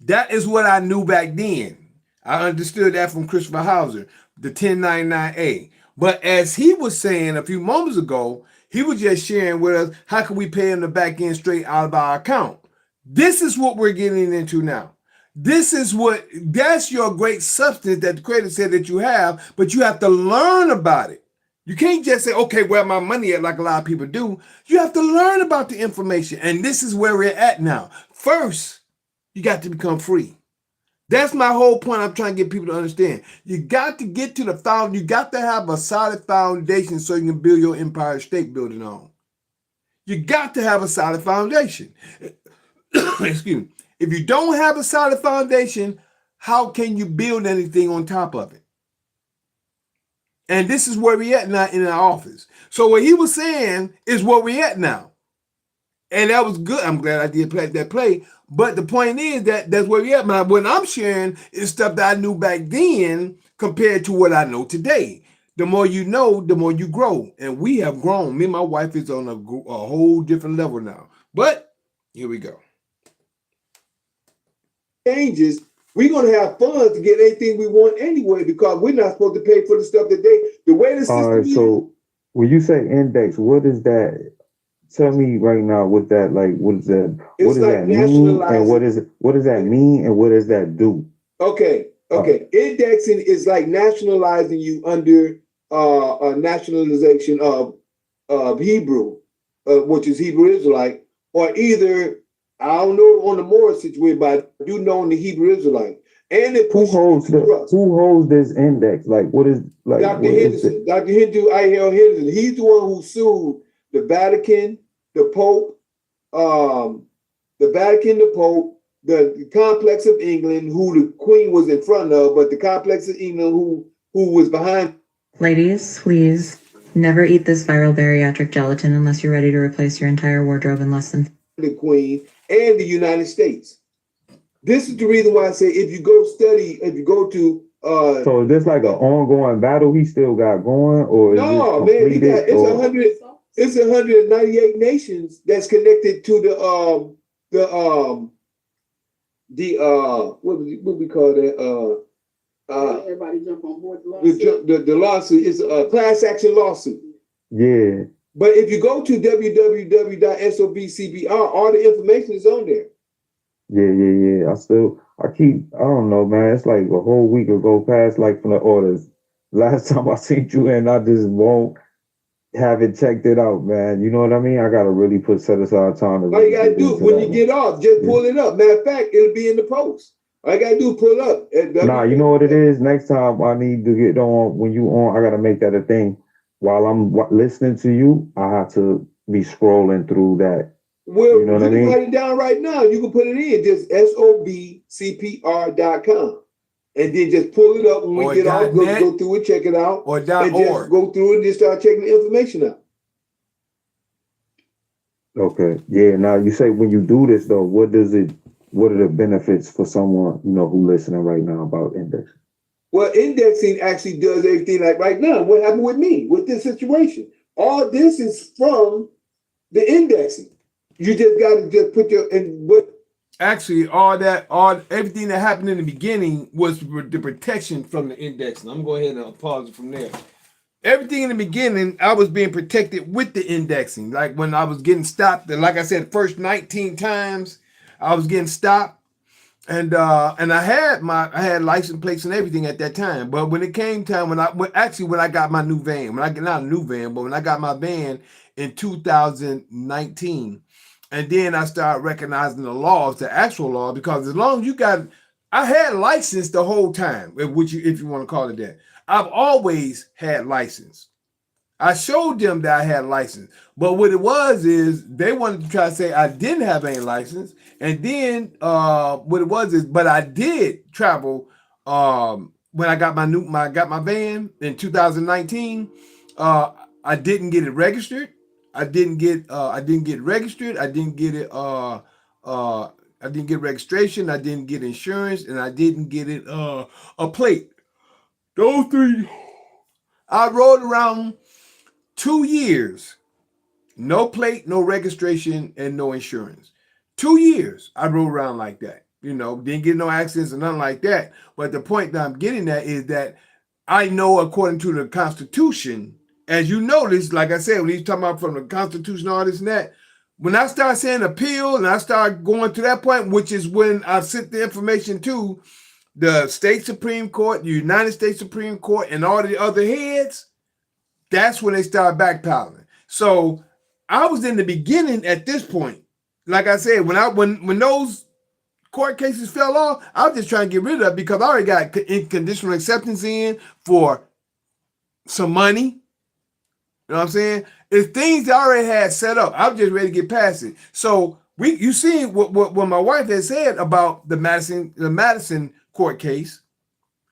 that is what I knew back then. I understood that from Christopher Hauser, the 1099A. But as he was saying a few moments ago, he was just sharing with us, how can we pay him the back end straight out of our account? This is what we're getting into now. That's your great substance that the Creator said that you have, but you have to learn about it. You can't just say, okay, where my money at, like a lot of people do. You have to learn about the information. And this is where we're at now. First, you got to become free. That's my whole point. I'm trying to get people to understand. You got to get to the foundation. You got to have a solid foundation so you can build your empire state building on. You got to have a solid foundation. Excuse me. If you don't have a solid foundation, how can you build anything on top of it? And this is where we at now in our office. So what he was saying is where we at now. And that was good. I'm glad I did that play. But the point is that that's where we at. But what I'm sharing is stuff that I knew back then compared to what I know today. The more you know, the more you grow. And we have grown. Me and my wife is on a whole different level now. But here we go. Changes, we're gonna have funds to get anything we want anyway, because we're not supposed to pay for the stuff that the way the system All right, so when you say index, what is that? Tell me right now what that like. What is that? What does that mean? And what does that mean? And what does that do? Okay. Indexing is like nationalizing you under a nationalization of Hebrew, which is Hebrew Israelite, or either I don't know on the Morris situation, but I do know on the Hebrew Israelite. And it who holds this index? Like what is like Dr. Henderson, Dr. Hindu I.L. Henderson. He's the one who sued the Vatican, the Pope, the Complex of England, who the Queen was in front of, but the Complex of England who was behind. Ladies, please never eat this viral bariatric gelatin unless you're ready to replace your entire wardrobe in less than the Queen and the United States. This is the reason why I say if you go to so is this like an ongoing battle he still got going, or is no, man, it's 198 nations that's connected to what we call that everybody jump on board the lawsuit. The lawsuit is a class action lawsuit. Yeah. But if you go to www.sobcbr, all the information is on there. Yeah. I don't know, man. It's like a whole week ago past, like from the orders. Last time I seen you and I just won't haven't checked it out, man. You know what I mean? I gotta really set aside time. All you gotta do when you get off, just pull it up. Matter of fact, it'll be in the post. All you gotta do is pull up. Nah, you know what it is? Next time I need to get on, when you on, I gotta make that a thing. While I'm listening to you, I have to be scrolling through that. Well, you know what I mean? Write it down right now. You can put it in just sobcpr.com. And then just pull it up when we get off, go through it, check it out. Or and just go through it and just start checking the information out. Okay. Yeah. Now you say when you do this though, what are the benefits for someone, who listening right now about indexing? Well, indexing actually does everything like right now. What happened with me with this situation? All this is from the indexing. You just got to just put actually everything that happened in the beginning was the protection from the indexing. I'm going to go ahead and pause it from there. Everything in the beginning, I was being protected with the indexing. Like when I was getting stopped, like I said, first 19 times I was getting stopped. And I had license plates and everything at that time. But when it came time, when I got my new van, when I got my van in 2019, and then I started recognizing the laws, the actual law, because as long as I had license the whole time, if you want to call it that. I've always had license. I showed them that I had license, but what it was is they wanted to try to say I didn't have any license, and then what it was is, but I did travel when I got my van in 2019. I didn't get it registered. I didn't get registered. I didn't get it. I didn't get registration. I didn't get insurance, and I didn't get it a plate. Those three. I rode around 2 years, no plate, no registration, and no insurance. 2 years I rode around like that. Didn't get no accidents or nothing like that. But the point that I'm getting at is that I know according to the Constitution, as you notice, like I said, when he's talking about from the Constitution, all this and that, when I start saying appeal and I start going to that point, which is when I sent the information to the state Supreme Court, the United States Supreme Court, and all the other heads, that's when they start backpedaling. So I was in the beginning at this point. Like I said, when those court cases fell off, I was just trying to get rid of it because I already got conditional acceptance in for some money. You know what I'm saying? It's things I already had set up. I was just ready to get past it. So you see what my wife had said about the Madison court case.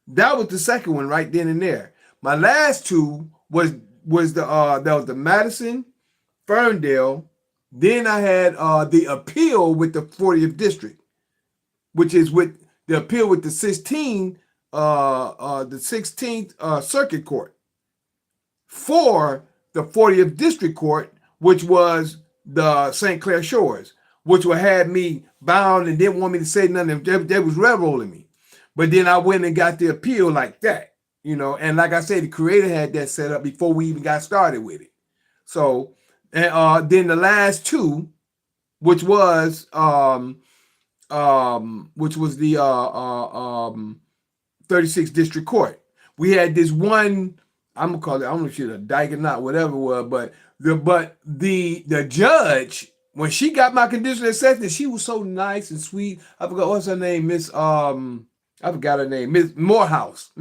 That was the second one right then and there. My last two was the Madison, Ferndale. Then I had the appeal with the 40th district, which is with the appeal with the 16th Circuit Court for the 40th District Court, which was the St. Clair Shores, which would have me bound and didn't want me to say nothing. They was railroading me. But then I went and got the appeal like that, you know. And like I said, the creator had that set up before we even got started with it. So, and then the last two, which was the 36th District Court. We had this one, I'm gonna call it, I don't know if she's a dyke or not, whatever it was, but the judge, when she got my conditional acceptance, she was so nice and sweet. I forgot what's her name, I forgot her name, Miss Morehouse.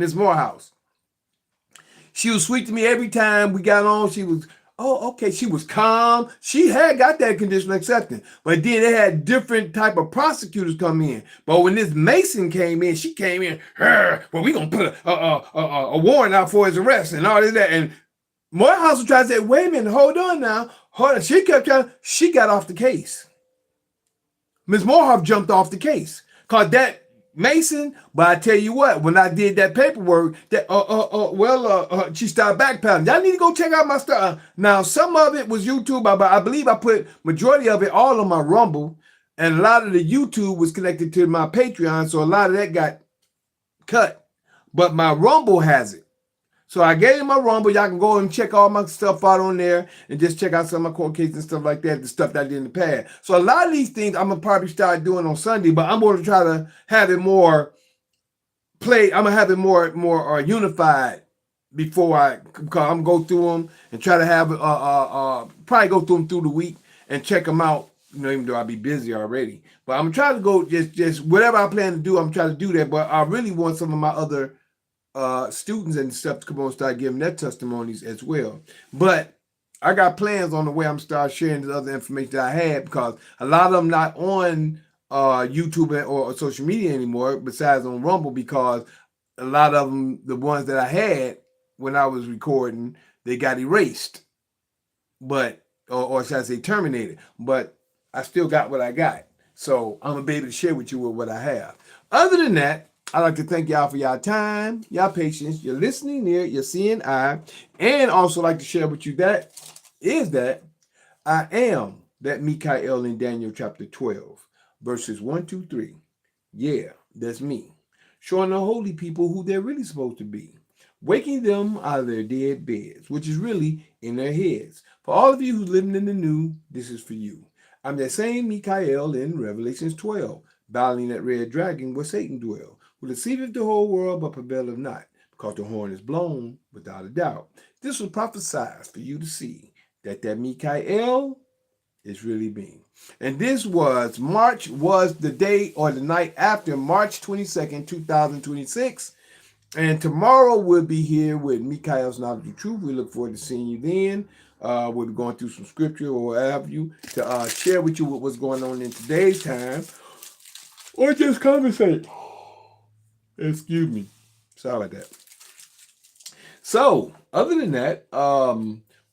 She was sweet to me every time we got on. She was, oh, okay. She was calm. She had got that conditional acceptance, but then they had different type of prosecutors come in. But when this Mason came in, she came in, well, we gonna put a warrant out for his arrest and all of that. And Morehouse was trying to say, wait a minute, hold on now. Hold on. She kept trying, she got off the case. Ms. Morehouse jumped off the case. Cause that Mason, but I tell you what, when I did that paperwork, that she started backpedaling. Y'all need to go check out my stuff. Now, some of it was YouTube, but I believe I put majority of it all on my Rumble, and a lot of the YouTube was connected to my Patreon, so a lot of that got cut. But my Rumble has it. So I gave him my Rumble. Y'all can go and check all my stuff out on there and just check out some of my court cases and stuff like that, the stuff that I did in the past. So a lot of these things I'm going to probably start doing on Sunday, but I'm going to try to have it more I'm going to have it more unified before because I'm going to go through them and try to have probably go through them through the week and check them out, you know, even though I'll be busy already. But I'm trying to go just whatever I plan to do, I'm trying to do that. But I really want some of my other students and stuff to come on and start giving their testimonies as well. But I got plans on the way I'm start sharing the other information that I had, because a lot of them not on YouTube or social media anymore, besides on Rumble, because a lot of them, the ones that I had when I was recording, they got erased, but or should I say terminated. But I still got what I got, so I'm gonna be able to share with you what I have. Other than that, I'd like to thank y'all for y'all time, y'all patience, your listening ear, your seeing eye, and also like to share with you that I am that Mikael in Daniel chapter 12, verses 1, 2, 3. Yeah, that's me. Showing the holy people who they're really supposed to be. Waking them out of their dead beds, which is really in their heads. For all of you who's living in the new, this is for you. I'm that same Mikael in Revelations 12, battling that red dragon where Satan dwells, who deceiveth the whole world but prevaileth not, because the horn is blown without a doubt. This was prophesied for you to see that Mikael is really being. And this was the day or the night after March 22nd, 2026. And tomorrow we'll be here with Mikael's Knowledge of Truth. We look forward to seeing you then. We'll be going through some scripture or what have you to share with you what's going on in today's time, or just conversate. Excuse me. Sorry about that. So, other than that,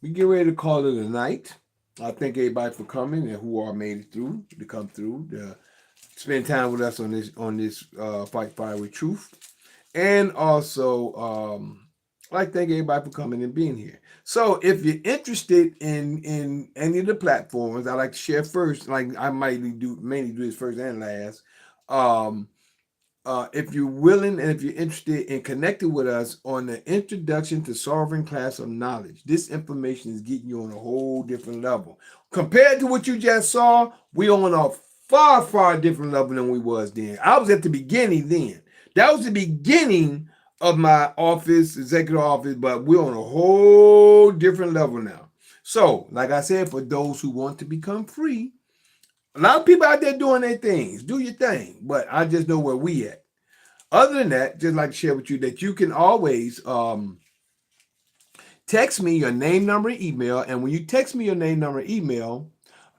we get ready to call it a night. I thank everybody for coming and who all made it through, to come through, to spend time with us on this Fight Fire with Truth. And also, I'd like to thank everybody for coming and being here. So if you're interested in any of the platforms, I'd like to share first, like I mainly do this first and last. if you're willing and if you're interested in connecting with us on the Introduction to Sovereign Class of Knowledge, this information is getting you on a whole different level. Compared to what you just saw, we on a far, far different level than we was then. I was at the beginning then. That was the beginning of my office, executive office, but we're on a whole different level now. So, like I said, for those who want to become free, a lot of people out there doing their things. Do your thing. But I just know where we at. Other than that, just like to share with you that you can always text me your name, number, and email. And when you text me your name, number, and email,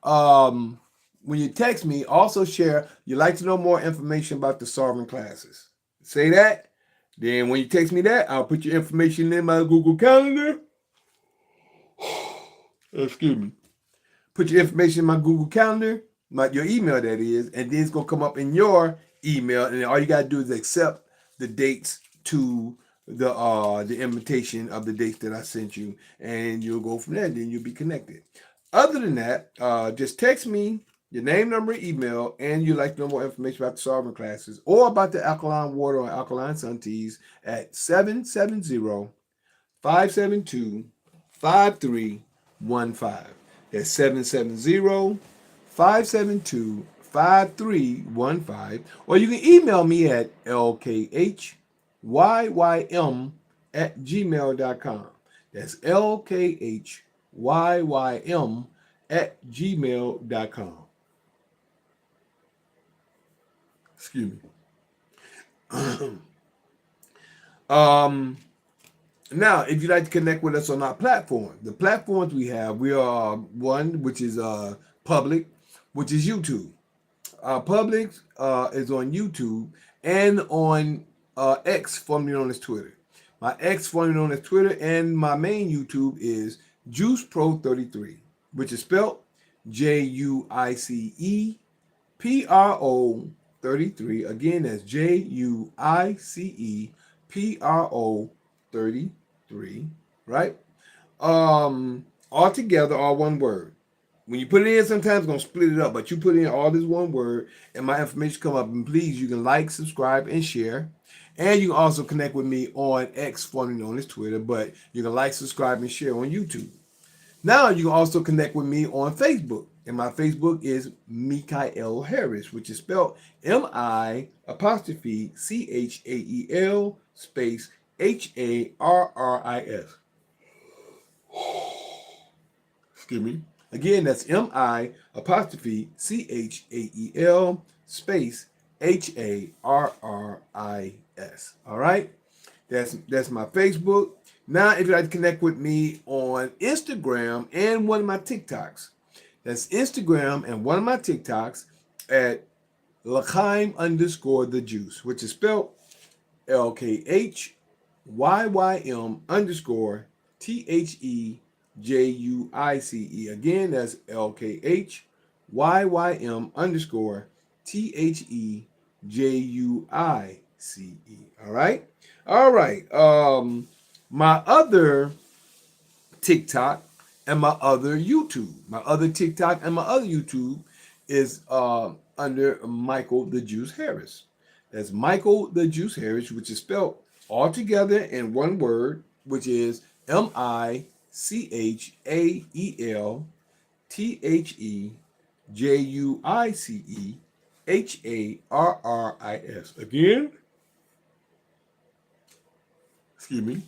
when you text me, also share you'd like to know more information about the sovereign classes. Say that. Then when you text me that, I'll put your information in my Google Calendar. Excuse me. Put your information in my Google Calendar, your email that is, and then it's gonna come up in your email, and then all you gotta do is accept the dates to the invitation of the dates that I sent you, and you'll go from there. Then you'll be connected. Other than that, just text me your name, number, email, and you'd like to know more information about the sovereign classes or about the alkaline water or alkaline sun teas at 770-572-5315. That's 770-572-5315. Or you can email me at lkhyym@gmail.com. That's lkhyym@gmail.com. Excuse me. Now, if you'd like to connect with us on our platform, the platforms we have, we are one which is public, which is YouTube. Public is on YouTube and on X, formerly known as Twitter. My X, formerly known as Twitter, and my main YouTube is JuicePro33, which is spelled JUICEPRO33. Again, that's JUICEPRO33, right? All together, all one word. When you put it in, sometimes it's going to split it up, but you put in all this one word and my information come up. And please, you can like, subscribe, and share. And you can also connect with me on X, formerly known as Twitter, but you can like, subscribe, and share on YouTube. Now you can also connect with me on Facebook. And my Facebook is Mikael Harris, which is spelled MI''CHAEL space HARRIS. Excuse me. Again, that's MI''CHAEL space HARRIS. All right. That's my Facebook. Now, if you'd like to connect with me on Instagram and one of my TikToks, that's Instagram and one of my TikToks at L'chaim_the Juice, which is spelled LKHYYM_THEJUICE. Again, that's LKHYYM_THEJUICE. All right. All right. My other TikTok and my other YouTube. My other TikTok and my other YouTube is under Michael the Juice Harris. That's Michael the Juice Harris, which is spelled all together in one word, which is MICHAELTHEJUICEHARRIS. Again, excuse me,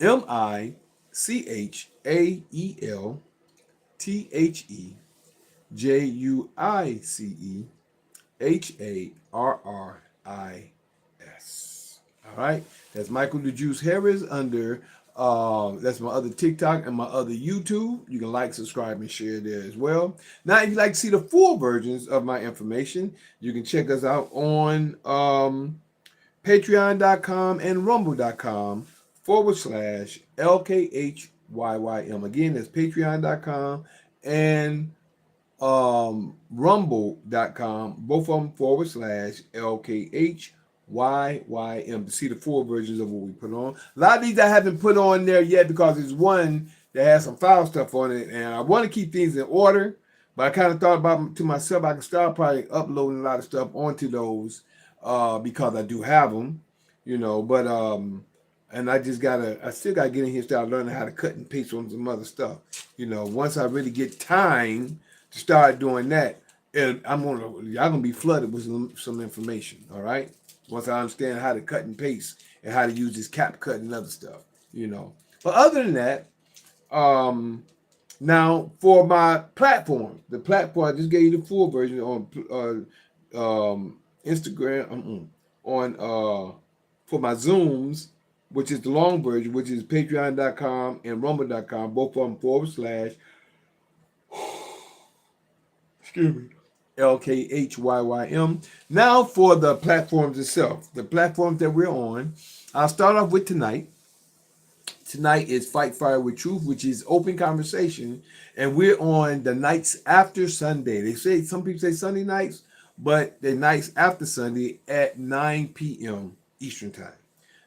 MICHAELTHEJUICEHARRIS. All right, that's Michael the Juice Harris under that's my other TikTok and my other YouTube. You can like, subscribe, and share there as well. Now, if you'd like to see the full versions of my information, you can check us out on patreon.com and rumble.com/LKHYYM. Again, that's patreon.com and rumble.com, both of them /LKHYYM to see the full versions of what we put on. A lot of these I haven't put on there yet because there's one that has some foul stuff on it, and I want to keep things in order, but I kind of thought about to myself, I can start probably uploading a lot of stuff onto those because I do have them, you know. But and I still gotta get in here and start learning how to cut and paste on some other stuff. You know, once I really get time to start doing that, and y'all gonna be flooded with some information. All right, once I understand how to cut and paste and how to use this cap cut and other stuff, you know. But other than that, now for my platform, the platform I just gave you the full version on Instagram, on for my Zooms, which is the long version, which is patreon.com and rumble.com, both of them / excuse me, LKHYYM. Now for the platforms itself, the platforms that we're on, I'll start off with tonight. Tonight is Fight Fire with Truth, which is open conversation, and we're on the nights after Sunday. They say some people say Sunday nights, but the nights after Sunday at 9 p.m. Eastern Time.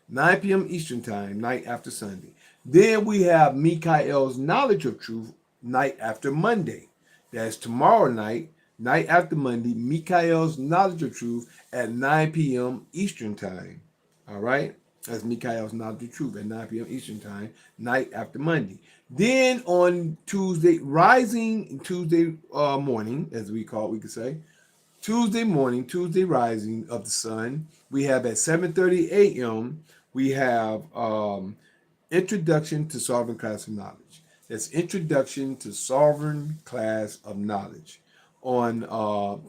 9 p.m. Eastern Time, night after Sunday. Then we have Mikael's Knowledge of Truth, night after Monday. That's tomorrow night, night after Monday, Mikael's Knowledge of Truth at 9 p.m. Eastern Time. All right? That's Mikael's Knowledge of Truth at 9 p.m. Eastern Time, night after Monday. Then on Tuesday, rising Tuesday morning, as we could say, Tuesday morning, Tuesday rising of the sun, we have at 7:30 a.m., we have Introduction to Sovereign Class of Knowledge. That's Introduction to Sovereign Class of Knowledge on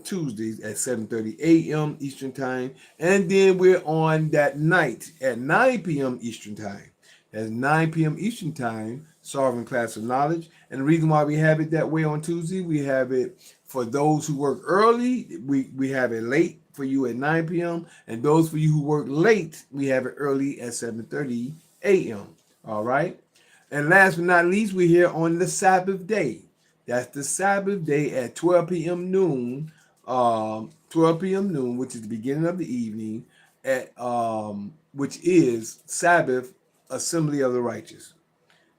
Tuesdays at 7:30 a.m. Eastern Time. And then we're on that night at 9 p.m. Eastern Time. That's 9 p.m. Eastern Time, Sovereign Class of Knowledge. And the reason why we have it that way on Tuesday, we have it for those who work early, we have it late for you at 9 p.m. And those for you who work late, we have it early at 7:30 a.m. All right. And last but not least, we're here on the Sabbath day. That's the Sabbath day at 12 p.m. noon, 12 p.m. noon, which is the beginning of the evening, at which is Sabbath Assembly of the Righteous.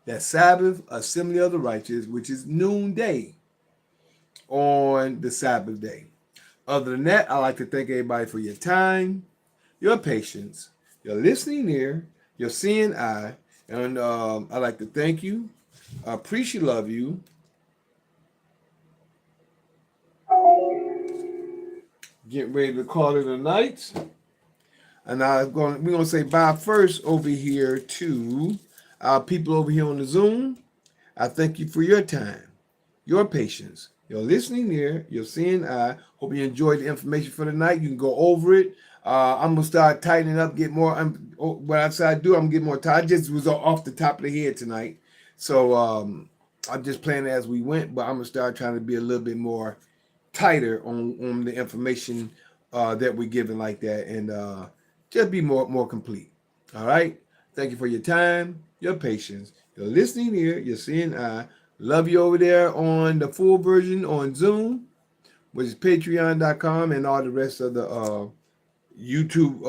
That Sabbath Assembly of the Righteous, which is noonday on the Sabbath day. Other than that, I'd like to thank everybody for your time, your patience, your listening ear, your seeing eye, and I'd like to thank you. I appreciate love you. Getting ready to call it a night. And we're gonna say bye first over here to our people over here on the Zoom. I thank you for your time, your patience, your listening ear, your seeing eye. Hope you enjoyed the information for the night. You can go over it. I'm gonna start tightening up, get more. What I said I do, I'm gonna get more tight. I just was off the top of the head tonight, so I'm just playing as we went. But I'm gonna start trying to be a little bit more tighter on the information that we're giving like that, and just be more complete. All right. Thank you for your time, your patience, your listening ear, your seeing eye. Love you over there on the full version on Zoom, which is patreon.com, and all the rest of the YouTube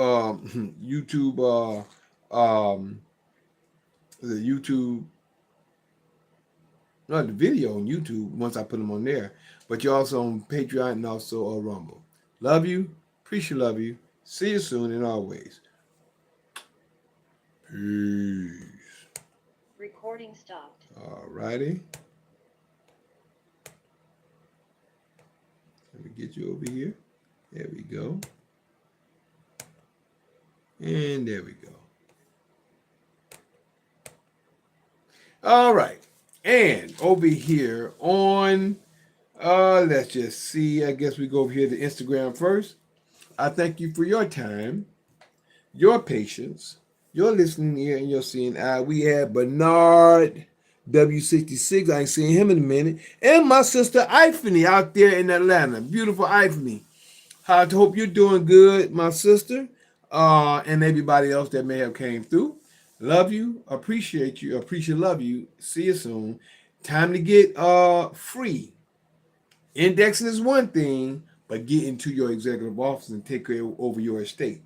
the YouTube, not the video on YouTube once I put them on there, but you're also on Patreon and also Rumble. Love you, appreciate love you. See you soon and always. Peace. Recording stopped. All righty. Let me get you over here. There we go. And there we go. All right. And over here on, let's just see. I guess we go over here to Instagram first. I thank you for your time, your patience, your listening ear, and your seeing eye. We have Bernard W66. I ain't seen him in a minute. And my sister Ifany out there in Atlanta. Beautiful Ifany. I hope you're doing good, my sister, and everybody else that may have came through. Love you, appreciate you, love you. See you soon. Time to get free. Indexing is one thing, but get into your executive office and take care over your estate.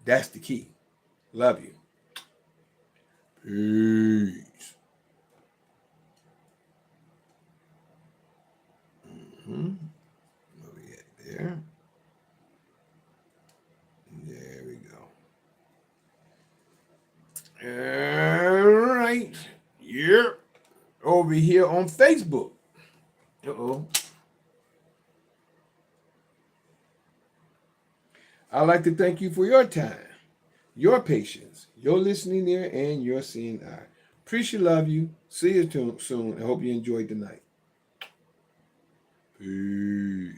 That's the key. Love you. Peace. Where we at there? over here on Facebook. Uh-oh. I'd like to thank you for your time, your patience, your listening ear, and your seeing eye. Appreciate, love you. See you soon. I hope you enjoyed the night. Peace.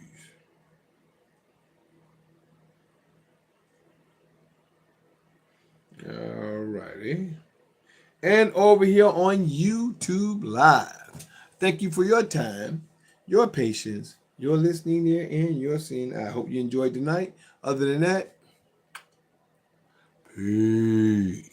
All righty. And over here on YouTube Live. Thank you for your time, your patience, your listening ear, and your seeing eye. I hope you enjoyed the night. Other than that, peace.